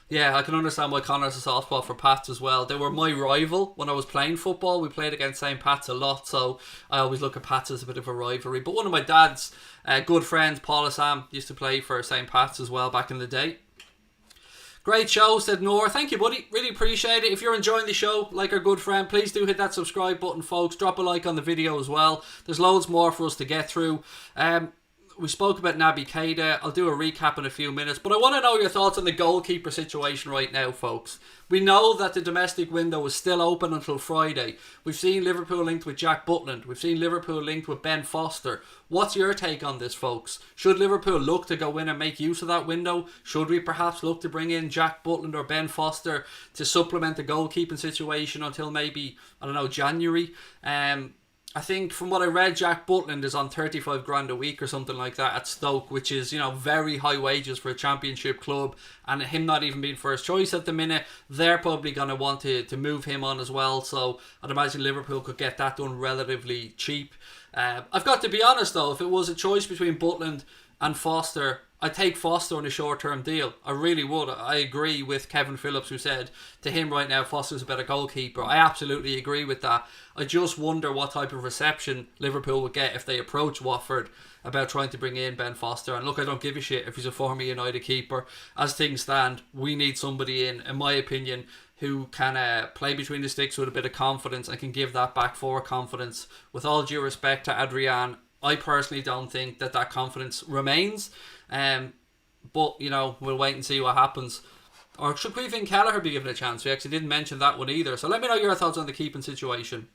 yeah, I can understand why Connor's a soft spot for Pats as well. They were my rival when I was playing football. We played against St. Pat's a lot, so I always look at Pats as a bit of a rivalry. But one of my dad's good friends, Paul Assam, used to play for St. Pat's as well back in the day. Great show, said Noor. Thank you, buddy. Really appreciate it. If you're enjoying the show, like our good friend, please do hit that subscribe button, folks. Drop a like on the video as well. There's loads more for us to get through. We spoke about Naby Keita. I'll do a recap in a few minutes, but I want to know your thoughts on the goalkeeper situation right now, folks. We know that the domestic window is still open until Friday. We've seen Liverpool linked with Jack Butland. We've seen Liverpool linked with Ben Foster. What's your take on this, folks? Should Liverpool look to go in and make use of that window? Should we perhaps look to bring in Jack Butland or Ben Foster to supplement the goalkeeping situation until maybe, I don't know, January? I think from what I read, Jack Butland is on 35 grand a week or something like that at Stoke, which is, very high wages for a championship club, and him not even being first choice at the minute, they're probably going to want to move him on as well. So I'd imagine Liverpool could get that done relatively cheap. I've got to be honest though, if it was a choice between Butland and Foster, I'd take Foster on a short-term deal. I really would. I agree with Kevin Phillips, who said to him right now, Foster's a better goalkeeper. I absolutely agree with that. I just wonder what type of reception Liverpool would get if they approach Watford about trying to bring in Ben Foster. And look, I don't give a shit if he's a former United keeper. As things stand, we need somebody in my opinion, who can play between the sticks with a bit of confidence and can give that back four confidence. With all due respect to Adrian, I personally don't think that confidence remains. But, we'll wait and see what happens. Or should Queevin Kelleher be given a chance? We actually didn't mention that one either. So let me know your thoughts on the keeping situation.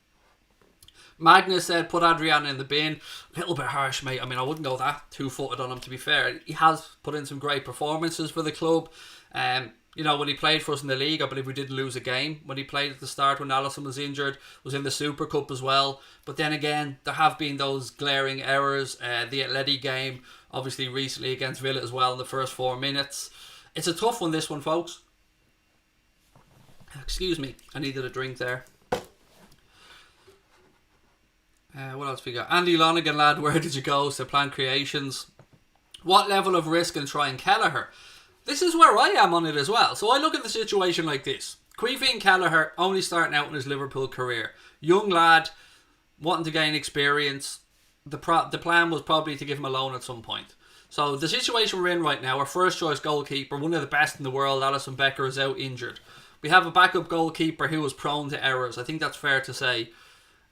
Magnus said put Adrian in the bin. A little bit harsh, mate. I mean, I wouldn't go that two-footed on him, to be fair. He has put in some great performances for the club. When he played for us in the league, I believe we did lose a game when he played at the start when Alisson was injured. Was in the Super Cup as well. But then again, there have been those glaring errors. The Atleti game, obviously recently against Villa as well in the first 4 minutes. It's a tough one, this one, folks. Excuse me, I needed a drink there. What else we got? Andy Lonigan, lad, where did you go? So Plant Creations. What level of risk in trying Kelleher? This is where I am on it as well. So I look at the situation like this. Queevin Kelleher only starting out in his Liverpool career. Young lad, wanting to gain experience. The plan was probably to give him a loan at some point. So the situation we're in right now, our first choice goalkeeper, one of the best in the world, Alisson Becker, is out injured. We have a backup goalkeeper who was prone to errors. I think that's fair to say.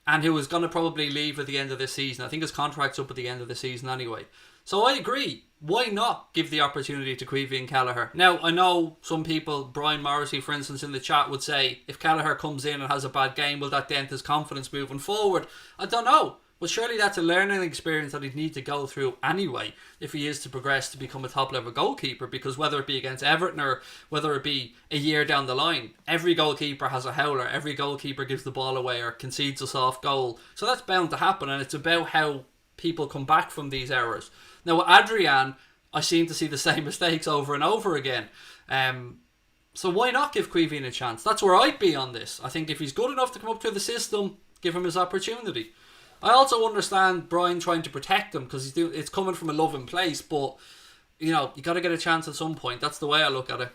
And who is going to probably leave at the end of this season. I think his contract's up at the end of the season anyway. So I agree. Why not give the opportunity to Queevin Kelleher? Now, I know some people, Brian Morrissey, for instance, in the chat would say, if Kelleher comes in and has a bad game, will that dent his confidence moving forward? I don't know. But surely that's a learning experience that he'd need to go through anyway if he is to progress to become a top-level goalkeeper, because whether it be against Everton or whether it be a year down the line, every goalkeeper has a howler, every goalkeeper gives the ball away or concedes a soft goal. So that's bound to happen, and it's about how people come back from these errors. Now with Adrian, I seem to see the same mistakes over and over again. So why not give Queevin a chance? That's where I'd be on this. I think if he's good enough to come up through the system, give him his opportunity. I also understand Brian trying to protect him because it's coming from a loving place, but you got to get a chance at some point. That's the way I look at it.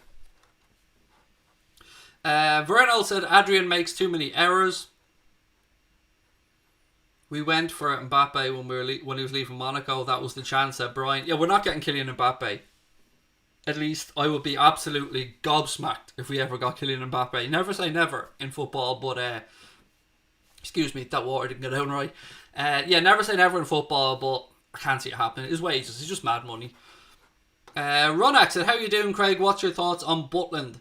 Vernal said Adrian makes too many errors. We went for Mbappe when he was leaving Monaco. That was the chance, said Brian. Yeah, we're not getting Kylian Mbappe. At least I would be absolutely gobsmacked if we ever got Kylian Mbappe. Never say never in football, but excuse me, that water didn't get down right. Never say never in football, but I can't see it happening. His wages, it's just mad money. Ronak said, how you doing, Craig? What's your thoughts on Butland?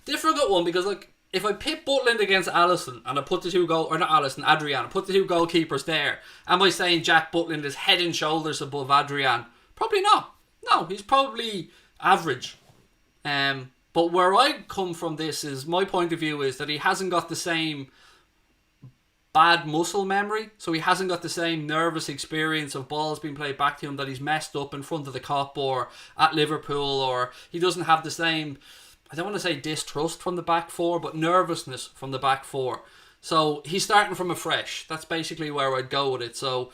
Difficult one, because if I pit Butland against Alisson and I put the two Adrian, put the two goalkeepers there, am I saying Jack Butland is head and shoulders above Adrian? Probably not. No, he's probably average. But where I come from this is, my point of view is that he hasn't got the same bad muscle memory. So he hasn't got the same nervous experience of balls being played back to him that he's messed up in front of the cop or at Liverpool, or he doesn't have the same, I don't want to say distrust from the back four, but nervousness from the back four. So he's starting from afresh. That's basically where I'd go with it. So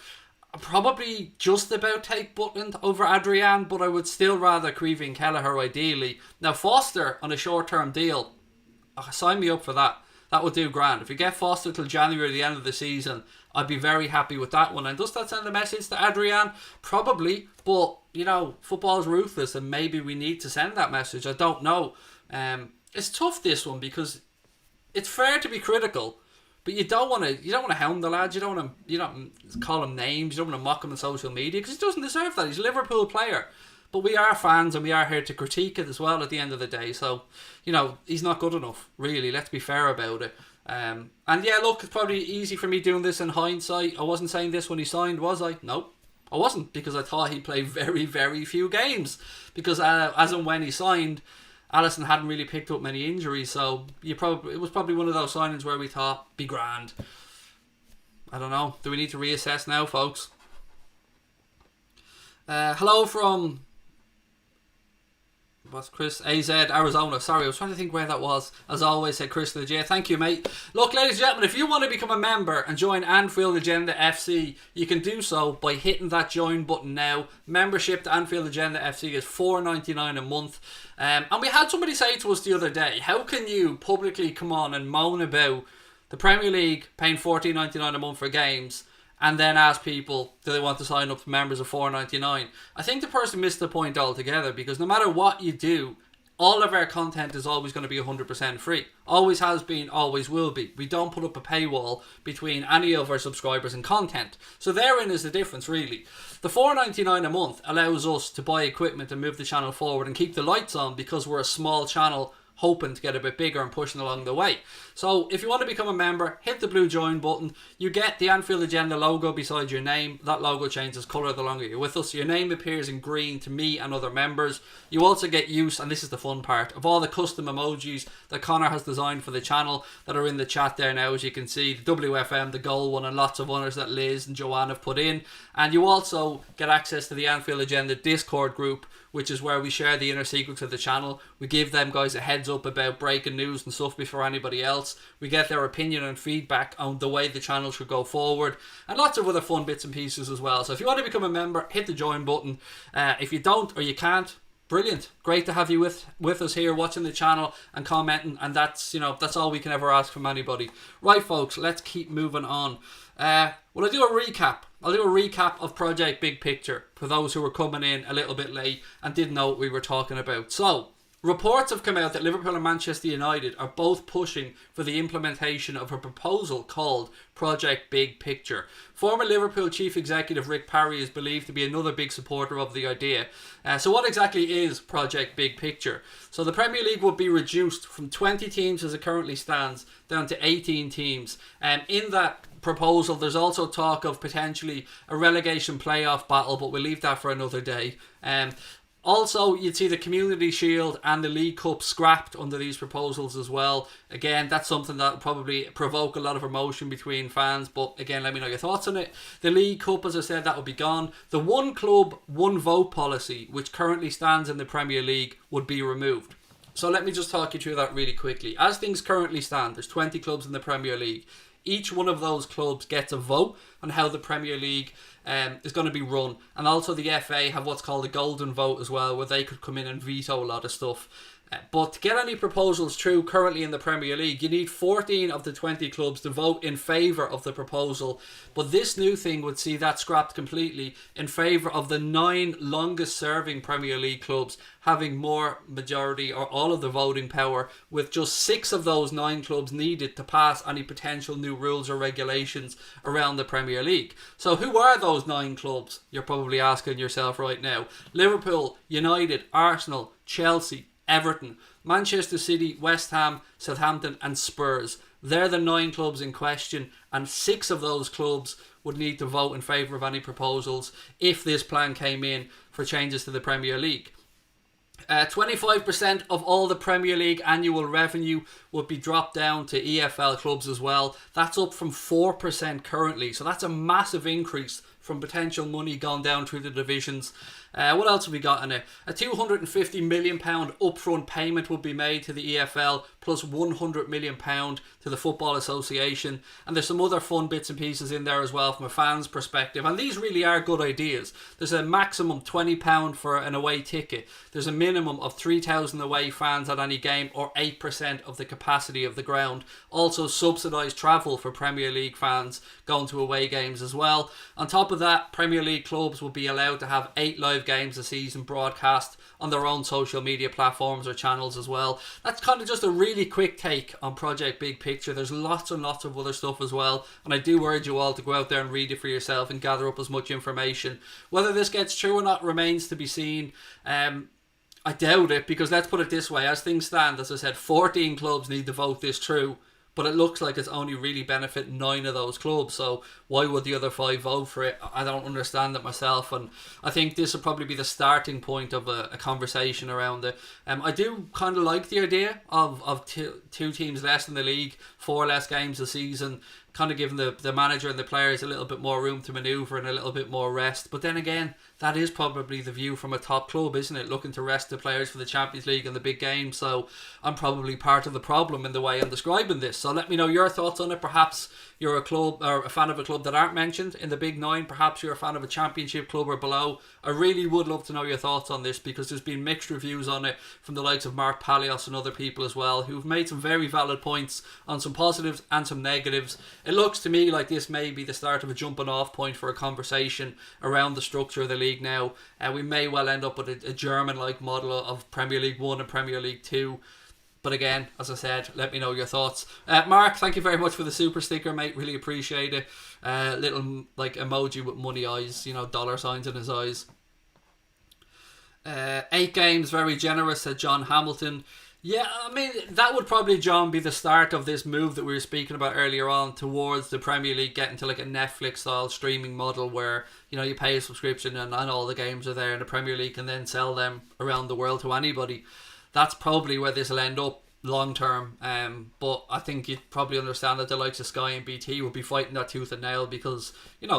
I'd probably just about take Butland over Adrian, but I would still rather Queevin Kelleher ideally. Now Foster on a short-term deal, sign me up for that. That would do grand. If you get Foster till January, the end of the season, I'd be very happy with that one. And does that send a message to Adrian? Probably. But, football's ruthless and maybe we need to send that message. I don't know. It's tough, this one, because it's fair to be critical, but you don't want to hound the lad. You don't want to call him names. You don't want to mock him on social media because he doesn't deserve that. He's a Liverpool player. But we are fans and we are here to critique it as well at the end of the day. So, he's not good enough, really. Let's be fair about it. And yeah, look, it's probably easy for me doing this in hindsight. I wasn't saying this when he signed, was I? No, I wasn't, because I thought he'd play very, very few games. Because as and when he signed, Alisson hadn't really picked up many injuries, so it was probably one of those signings where we thought, be grand. I don't know. Do we need to reassess now, folks? Hello from... What's Chris? AZ, Arizona. Sorry, I was trying to think where that was. As always, said Chris to the J. Thank you, mate. Look, ladies and gentlemen, if you want to become a member and join Anfield Agenda FC, you can do so by hitting that join button now. Membership to Anfield Agenda FC is $4.99 a month. And we had somebody say to us the other day, how can you publicly come on and moan about the Premier League paying $14.99 a month for games and then ask people, do they want to sign up for members of $4.99? I think the person missed the point altogether, because no matter what you do, all of our content is always going to be 100% free. Always has been, always will be. We don't put up a paywall between any of our subscribers and content. So therein is the difference, really. The $4.99 a month allows us to buy equipment and move the channel forward and keep the lights on, because we're a small channel hoping to get a bit bigger and pushing along the way. So if you want to become a member, hit the blue join button. You get the Anfield Agenda logo beside your name. That logo changes colour the longer you're with us. Your name appears in green to me and other members. You also get use, and this is the fun part, of all the custom emojis that Connor has designed for the channel that are in the chat there now, as you can see. The WFM, the goal one, and lots of others that Liz and Joanne have put in. And you also get access to the Anfield Agenda Discord group, which is where we share the inner secrets of the channel. We give them guys a heads up about breaking news and stuff before anybody else. We get their opinion and feedback on the way the channel should go forward, and lots of other fun bits and pieces as well. So if you want to become a member, hit the join button. If you don't or you can't, brilliant. Great to have you with us here watching the channel and commenting, and that's all we can ever ask from anybody. Right, folks, let's keep moving on. Will I do a recap? I'll do a recap of Project Big Picture for those who were coming in a little bit late and didn't know what we were talking about. So, reports have come out that Liverpool and Manchester United are both pushing for the implementation of a proposal called Project Big Picture. Former Liverpool Chief Executive Rick Parry is believed to be another big supporter of the idea. So what exactly is Project Big Picture? So the Premier League would be reduced from 20 teams as it currently stands down to 18 teams. In that proposal, there's also talk of potentially a relegation playoff battle, but we'll leave that for another day. Also, you'd see the Community Shield and the League Cup scrapped under these proposals as well. Again, that's something that will probably provoke a lot of emotion between fans, but again, let me know your thoughts on it. The League Cup, as I said, that will be gone. The one club, one vote policy, which currently stands in the Premier League, would be removed. So let me just talk you through that really quickly. As things currently stand, there's 20 clubs in the Premier League. Each one of those clubs gets a vote on how the Premier League is going to be run. And also the FA have what's called a golden vote as well, where they could come in and veto a lot of stuff. But to get any proposals through currently in the Premier League, you need 14 of the 20 clubs to vote in favour of the proposal. But this new thing would see that scrapped completely in favour of the 9 longest serving Premier League clubs having more majority or all of the voting power, with just 6 of those 9 clubs needed to pass any potential new rules or regulations around the Premier League. So who are those 9 clubs? You're probably asking yourself right now. Liverpool, United, Arsenal, Chelsea, Everton, Manchester City, West Ham, Southampton and Spurs. They're the 9 clubs in question, and 6 of those clubs would need to vote in favour of any proposals if this plan came in for changes to the Premier League. 25% of all the Premier League annual revenue would be dropped down to EFL clubs as well. That's up from 4% currently, so that's a massive increase from potential money gone down through the divisions. What else have we got in it? A £250 million upfront payment would be made to the EFL, plus £100 million to the Football Association. And there's some other fun bits and pieces in there as well from a fan's perspective. And these really are good ideas. There's a maximum £20 for an away ticket. There's a minimum of 3,000 away fans at any game, or 8% of the capacity of the ground. Also subsidised travel for Premier League fans going to away games as well. On top of that, Premier League clubs will be allowed to have 8 live games a season broadcast on their own social media platforms or channels as well. That's kind of just a really quick take on Project Big Picture. There's lots and lots of other stuff as well, and I do urge you all to go out there and read it for yourself and gather up as much information. Whether this gets true or not remains to be seen. I doubt it, because let's put it this way, as things stand, as I said, 14 clubs need to vote this through but it looks like it's only really benefit 9 of those clubs. So why would the other 5 vote for it? I don't understand it myself, and I think this will probably be the starting point of a conversation around it. I do kind of like the idea of two teams less in the league, 4 less games a season, kind of giving the manager and the players a little bit more room to manoeuvre and a little bit more rest. But then again, that is probably the view from a top club, isn't it? Looking to rest the players for the Champions League and the big games. So I'm probably part of the problem in the way I'm describing this. So let me know your thoughts on it. Perhaps you're a club or a fan of a club that aren't mentioned in the big 9. Perhaps you're a fan of a Championship club or below. I really would love to know your thoughts on this, because there's been mixed reviews on it from the likes of Mark Palios and other people as well, who've made some very valid points on some positives and some negatives. It looks to me like this may be the start of a jumping off point for a conversation around the structure of the league now. We may well end up with a German-like model of Premier League 1 and Premier League 2. But again, as I said, let me know your thoughts. Mark, thank you very much for the super sticker, mate. Really appreciate it. Little like emoji with money eyes, dollar signs in his eyes. 8 games, very generous, said John Hamilton. Yeah, I mean, that would probably, John, be the start of this move that we were speaking about earlier on towards the Premier League getting to like a Netflix-style streaming model where, you pay a subscription and all the games are there, and the Premier League can then sell them around the world to anybody. That's probably where this will end up long term. But I think you'd probably understand that the likes of Sky and BT will be fighting that tooth and nail, because,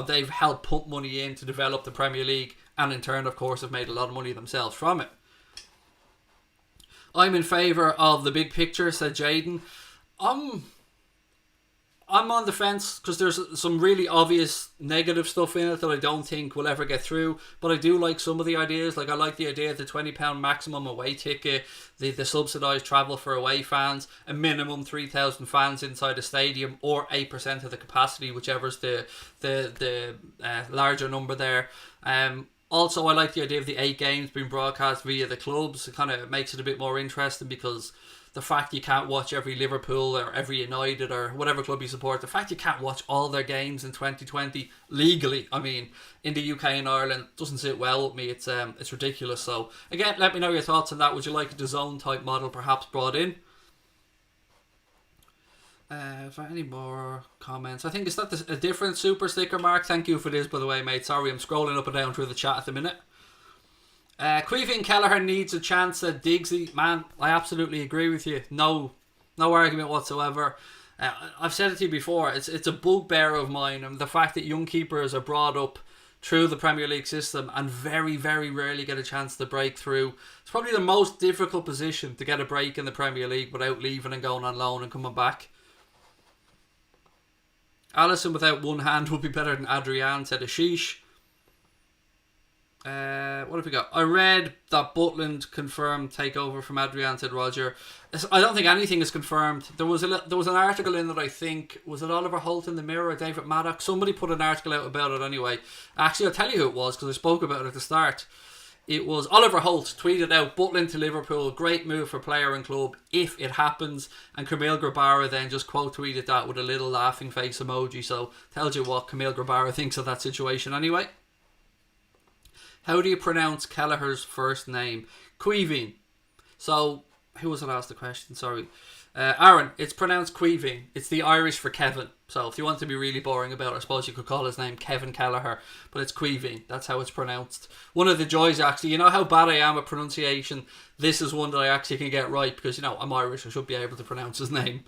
they've helped pump money in to develop the Premier League, and in turn, of course, have made a lot of money themselves from it. I'm in favour of the big picture, said Jadon. I'm on the fence, because there's some really obvious negative stuff in it that I don't think will ever get through, but I do like some of the ideas. Like, I like the idea of the £20 maximum away ticket, the subsidised travel for away fans, a minimum 3,000 fans inside a stadium, or 8% of the capacity, whichever's the larger number there. Also, I like the idea of the 8 games being broadcast via the clubs. It kind of makes it a bit more interesting, because the fact you can't watch every Liverpool or every United or whatever club you support, the fact you can't watch all their games in 2020 legally, I mean, in the UK and Ireland, doesn't sit well with me. It's ridiculous. So again, let me know your thoughts on that. Would you like a DAZN type model perhaps brought in? Is there any more comments? I think, is that a different super sticker, Mark? Thank you for this, by the way, mate. Sorry, I'm scrolling up and down through the chat at the minute. Queevy and Kelleher needs a chance, said Diggsy. Man, I absolutely agree with you. No argument whatsoever. I've said it to you before. It's a bugbear of mine, and the fact that young keepers are brought up through the Premier League system and very, very rarely get a chance to break through. It's probably the most difficult position to get a break in the Premier League without leaving and going on loan and coming back. Allison without one hand would be better than Adrian, said Ashish. What have we got? I read that Butland confirmed takeover from Adrian, said Roger. I don't think anything is confirmed. There was an article in that, I think, was it Oliver Holt in the Mirror or David Maddox? Somebody put an article out about it anyway. Actually, I'll tell you who it was, because I spoke about it at the start. It was Oliver Holt tweeted out, Butland to Liverpool, great move for player and club if it happens. And Camille Grabara then just quote tweeted that with a little laughing face emoji. So tells you what Camille Grabara thinks of that situation anyway. How do you pronounce Kelleher's first name? Queeving. So, who was it asked the question? Sorry. Aaron, it's pronounced Queeving. It's the Irish for Kevin. So, if you want to be really boring about it, I suppose you could call his name Kevin Kelleher. But it's Queeving. That's how it's pronounced. One of the joys, actually, you know how bad I am at pronunciation? This is one that I actually can get right, because, I'm Irish. I should be able to pronounce his name.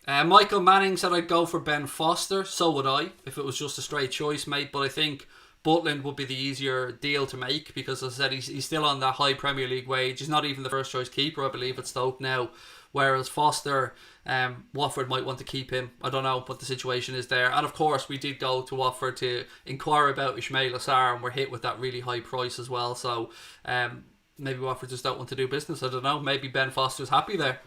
Michael Manning said I'd go for Ben Foster. So would I, if it was just a straight choice, mate. But I think Butland would be the easier deal to make, because, as I said, he's still on that high Premier League wage. He's not even the first choice keeper, I believe, at Stoke now. Whereas Foster, Watford might want to keep him. I don't know what the situation is there. And of course, we did go to Watford to inquire about Ismail Assar, and we're hit with that really high price as well. So maybe Watford just don't want to do business. I don't know. Maybe Ben Foster's happy there.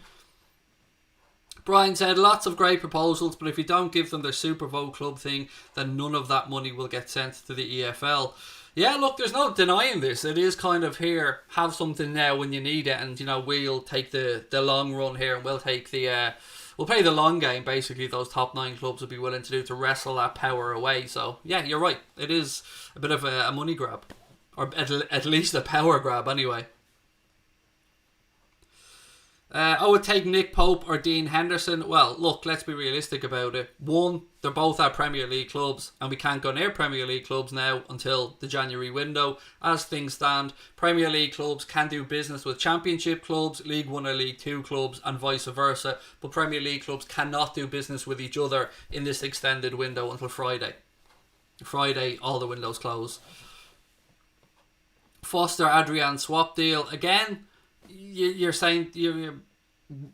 Brian said, lots of great proposals, but if you don't give them their Super Bowl club thing, then none of that money will get sent to the EFL. Yeah, look, there's no denying this. It is kind of here, have something now when you need it, and, we'll take the long run here, and we'll take we'll play the long game, basically. Those top 9 clubs will be willing to do to wrestle that power away. So, yeah, you're right. It is a bit of a money grab, or at least a power grab anyway. I would take Nick Pope or Dean Henderson. Well, look, let's be realistic about it. One, they're both at Premier League clubs, and we can't go near Premier League clubs now until the January window. As things stand, Premier League clubs can do business with Championship clubs, League 1 or League 2 clubs, and vice versa, but Premier League clubs cannot do business with each other in this extended window until Friday. Friday, all the windows close. Foster Adrian swap deal. Again, you're saying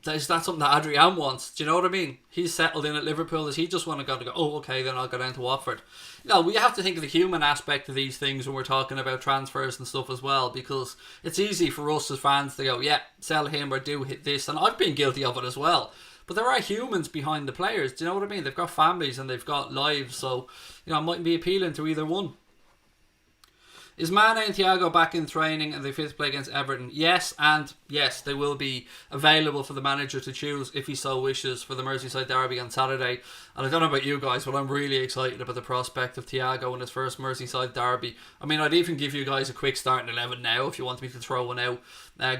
is that something that Adrian wants? Do you know what I mean? He's settled in at Liverpool. Does he just want to go, oh, okay, then I'll go down to Watford? No, we have to think of the human aspect of these things when we're talking about transfers and stuff as well, because it's easy for us as fans to go, yeah, sell him or do hit this, and I've been guilty of it as well. But there are humans behind the players. Do you know what I mean? They've got families and they've got lives, so it mightn't be appealing to either one. Is MANÉ and Thiago back in training and they fit to play against Everton? Yes, and yes, they will be available for the manager to choose if he so wishes for the Merseyside derby on Saturday. And I don't know about you guys, but I'm really excited about the prospect of Thiago in his first Merseyside derby. I mean, I'd even give you guys a quick starting 11 now if you want me to throw one out.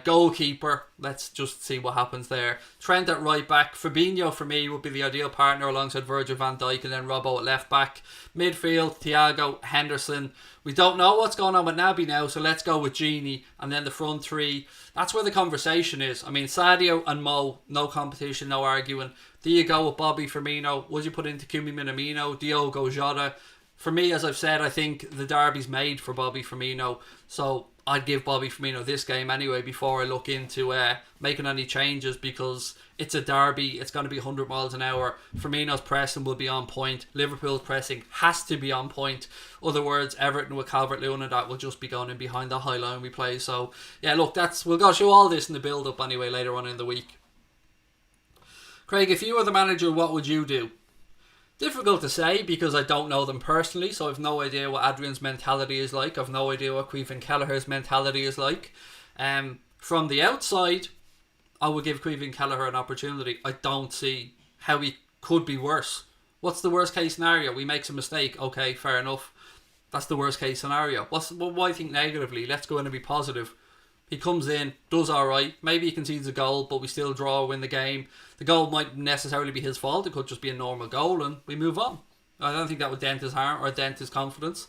Goalkeeper, let's just see what happens there. Trent at right back. Firmino for me would be the ideal partner alongside Virgil van Dijk, and then Robbo at left back. Midfield, Thiago, Henderson. We don't know what's going on with Naby now, so let's go with Genie. And then the front three, that's where the conversation is. I mean, Sadio and Mo, no competition, no arguing. Do you go with Bobby Firmino? Would you put in Takumi Minamino? Diogo Jota? For me, as I've said, I think the derby's made for Bobby Firmino. So I'd give Bobby Firmino this game anyway before I look into making any changes, because it's a derby. It's going to be 100 miles an hour. Firmino's pressing will be on point. Liverpool's pressing has to be on point. Other words, Everton with Calvert-Lewin and that will just be going in behind the high line we play. So yeah, look, we'll go show all this in the build-up anyway later on in the week. Craig, if you were the manager, what would you do? Difficult to say because I don't know them personally, so I've no idea what Adrian's mentality is like. I've no idea what Caoimhín Kelleher's mentality is like. From the outside, I would give Caoimhín Kelleher an opportunity. I don't see how he could be worse. What's the worst case scenario? We make a mistake. Okay, fair enough. That's the worst case scenario. Why think negatively? Let's go in and be positive. He comes in, does alright. Maybe he concedes a goal, but we still draw or win the game. The goal might necessarily be his fault. It could just be a normal goal and we move on. I don't think that would dent his heart or dent his confidence.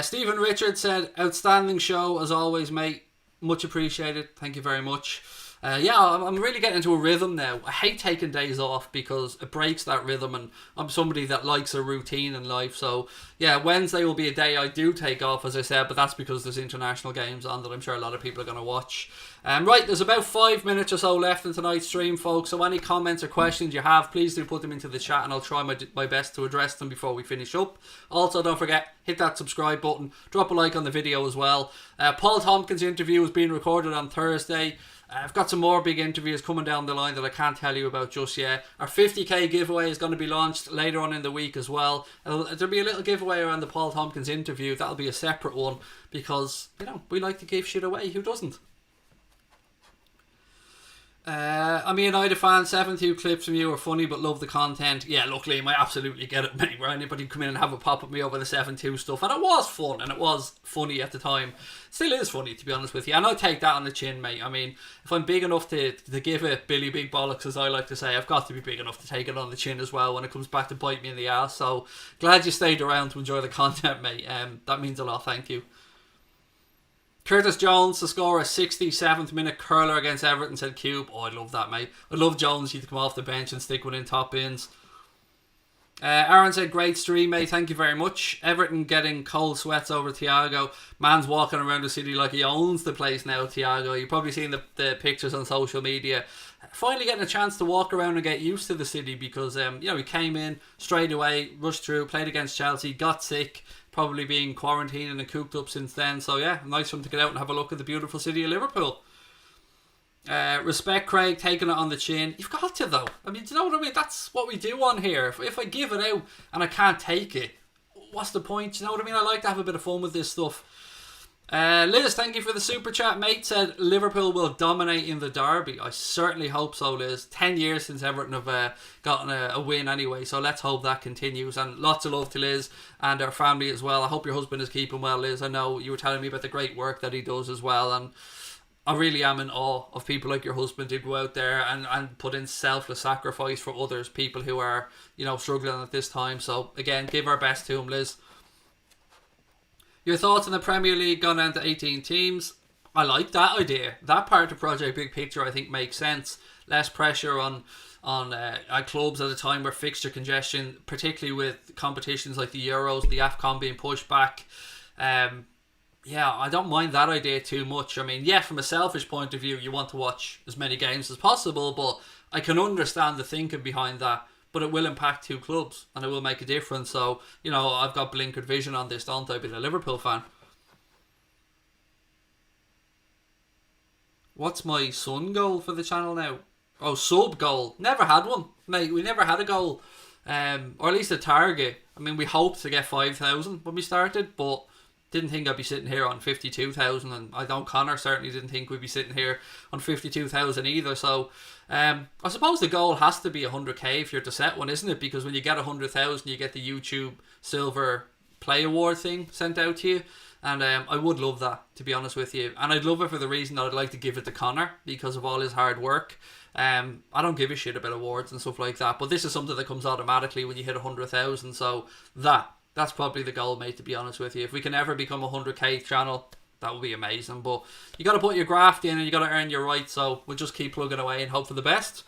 Stephen Richards said, outstanding show as always, mate. Much appreciated. Thank you very much. I'm really getting into a rhythm now. I hate taking days off because it breaks that rhythm, and I'm somebody that likes a routine in life. So yeah, Wednesday will be a day I do take off, as I said, but that's because there's international games on that I'm sure a lot of people are going to watch. Right, there's about 5 minutes or so left in tonight's stream, folks, so any comments or questions you have, please do put them into the chat and I'll try my best to address them before we finish up. Also, don't forget, hit that subscribe button, drop a like on the video as well. Paul Tompkins' interview is being recorded on Thursday. I've got some more big interviews coming down the line that I can't tell you about just yet. Our 50k giveaway is going to be launched later on in the week as well. There'll be a little giveaway around the Paul Tompkins interview. That'll be a separate one because, we like to give shit away. Who doesn't? I'm a United fan. 72 clips from you are funny but love the content. Yeah, look, Liam, I absolutely get it, mate. Where anybody come in and have a pop at me over the 7-2 stuff, and it was fun and it was funny at the time. Still is funny, to be honest with you, and I take that on the chin, mate. I mean, if I'm big enough to give it Billy Big Bollocks, as I like to say, I've got to be big enough to take it on the chin as well when it comes back to bite me in the ass. So glad you stayed around to enjoy the content, mate. That means a lot. Thank you. Curtis Jones to score a 67th minute curler against Everton, said Cube. Oh, I love that, mate. I love Jones. He'd come off the bench and stick one in top bins. Aaron said, great stream, mate. Thank you very much. Everton getting cold sweats over Thiago. Man's walking around the city like he owns the place now, Thiago. You've probably seen the pictures on social media. Finally getting a chance to walk around and get used to the city because, he came in straight away, rushed through, played against Chelsea, got sick. Probably being quarantined and cooped up since then. So yeah, nice for him to get out and have a look at the beautiful city of Liverpool. Respect Craig, taking it on the chin. You've got to though. I mean, do you know what I mean? That's what we do on here. If I give it out and I can't take it, what's the point? Do you know what I mean? I like to have a bit of fun with this stuff. Liz, thank you for the super chat, mate. Said Liverpool will dominate in the derby. I certainly hope so, Liz. 10 years since Everton have gotten a win anyway, so let's hope that continues. And lots of love to Liz and our family as well. I hope your husband is keeping well, Liz. I know you were telling me about the great work that he does as well, and I really am in awe of people like your husband who go out there and put in selfless sacrifice for others, people who are, struggling at this time. So, again, give our best to him, Liz. Your thoughts on the Premier League gone down to 18 teams? I like that idea. That part of the project, big picture, I think makes sense. Less pressure on clubs at a time where fixture congestion, particularly with competitions like the Euros, the AFCON being pushed back. Yeah, I don't mind that idea too much. I mean, yeah, from a selfish point of view, you want to watch as many games as possible, but I can understand the thinking behind that. But it will impact two clubs and it will make a difference. So, I've got blinkered vision on this, don't I, being a Liverpool fan? What's my son goal for the channel now? Oh, sub goal. Never had one, mate. We never had a goal. Or at least a target. I mean, we hoped to get 5,000 when we started, but didn't think I'd be sitting here on 52,000, and I know Connor certainly didn't think we'd be sitting here on 52,000 either. So I suppose the goal has to be 100k if you're to set one, isn't it? Because when you get 100,000, you get the YouTube Silver Play Award thing sent out to you. And I would love that, to be honest with you. And I'd love it for the reason that I'd like to give it to Connor because of all his hard work. I don't give a shit about awards and stuff like that, but this is something that comes automatically when you hit 100,000. So that's probably the goal, mate, to be honest with you. If we can ever become a 100k channel, that would be amazing. But you got to put your graft in and you got to earn your right. So we'll just keep plugging away and hope for the best.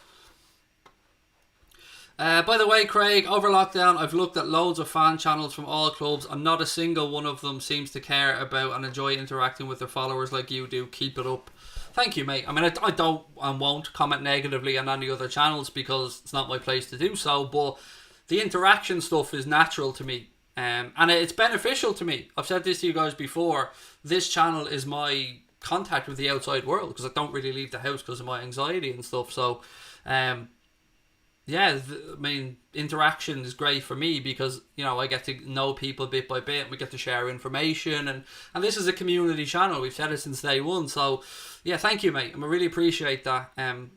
By the way, Craig, over lockdown, I've looked at loads of fan channels from all clubs and not a single one of them seems to care about and enjoy interacting with their followers like you do. Keep it up. Thank you, mate. I mean, I don't and won't comment negatively on any other channels because it's not my place to do so, but the interaction stuff is natural to me. And it's beneficial to me. I've said this to you guys before. This channel is my contact with the outside world because I don't really leave the house because of my anxiety and stuff. So, yeah, I mean, interaction is great for me because, I get to know people bit by bit and we get to share information. And this is a community channel. We've said it since day one. So, yeah, thank you, mate. I really appreciate that.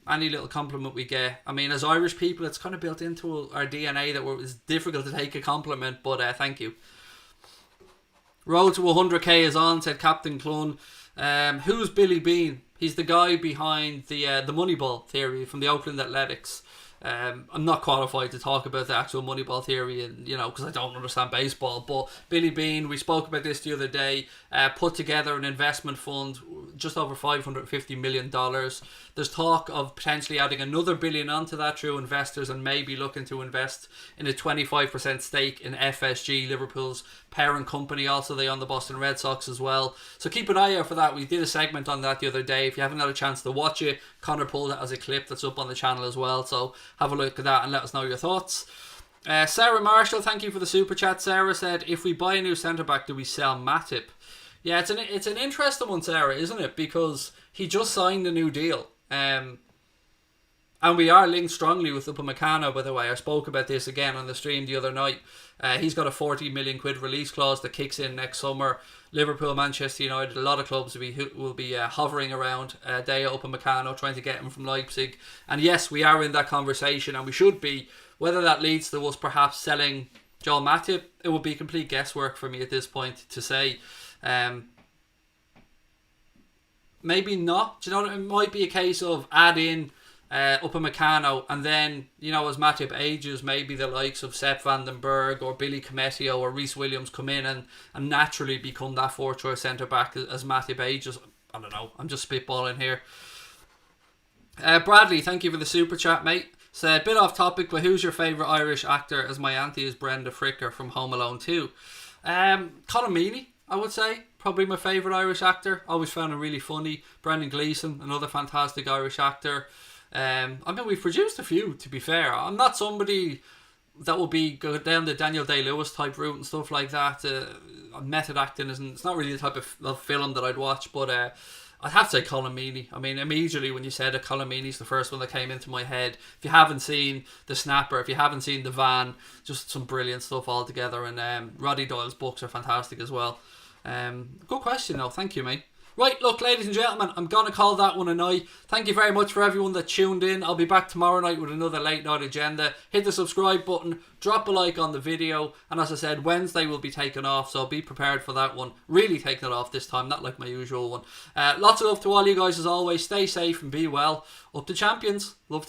Any little compliment we get. I mean, as Irish people, it's kind of built into our DNA that it's difficult to take a compliment, but thank you. Road to 100k is on, said Captain Clun. Who's Billy Bean? He's the guy behind the Moneyball theory from the Oakland Athletics. I'm not qualified to talk about the actual Moneyball theory, and because I don't understand baseball. But Billy Bean, we spoke about this the other day, put together an investment fund just over $550 million. There's talk of potentially adding another billion onto that through investors and maybe looking to invest in a 25% stake in FSG, Liverpool's parent company. Also, they own the Boston Red Sox as well. So keep an eye out for that. We did a segment on that the other day. If you haven't had a chance to watch it, Connor pulled it as a clip that's up on the channel as well. So have a look at that and let us know your thoughts. Sarah Marshall, thank you for the super chat. Sarah said, if we buy a new centre back, do we sell Matip? Yeah, it's an interesting one, Sarah, isn't it? Because he just signed a new deal. And we are linked strongly with Upamecano, by the way. I spoke about this again on the stream the other night. He's got a 40 million quid release clause that kicks in next summer. Liverpool, Manchester United, a lot of clubs will be hovering around Daya Upamecano, trying to get him from Leipzig. And yes, we are in that conversation, and we should be. Whether that leads to us perhaps selling Joel Matip, it would be complete guesswork for me at this point to say. Maybe not. Do you know what? It might be a case of add in Upamecano, and then as Matip ages, maybe the likes of Sepp van den Berg or Billy Cometio or Reece Williams come in and naturally become that fourth choice centre back as Matip ages. I don't know. I'm just spitballing here. Bradley, thank you for the super chat, mate. Said, bit off topic, but who's your favourite Irish actor? As my auntie is Brenda Fricker from Home Alone 2. Colin Meaney, I would say. Probably my favourite Irish actor. Always found him really funny. Brendan Gleeson, another fantastic Irish actor. I mean, we've produced a few, to be fair. I'm not somebody that will be go down the Daniel Day-Lewis type route and stuff like that. Method acting it's not really the type of film that I'd watch, but I'd have to say Colin Meaney. I mean, immediately when you said it, Colin Meaney's the first one that came into my head. If you haven't seen The Snapper, if you haven't seen The Van, just some brilliant stuff altogether. And Roddy Doyle's books are fantastic as well. Good question though, thank you, mate. Right, look, ladies and gentlemen, I'm going to call that one a night. Thank you very much for everyone that tuned in. I'll be back tomorrow night with another late night agenda. Hit the subscribe button, drop a like on the video, and as I said, Wednesday will be taken off, so be prepared for that one. Really taking it off this time, not like my usual one. Lots of love to all you guys as always. Stay safe and be well. Up to champions. Love to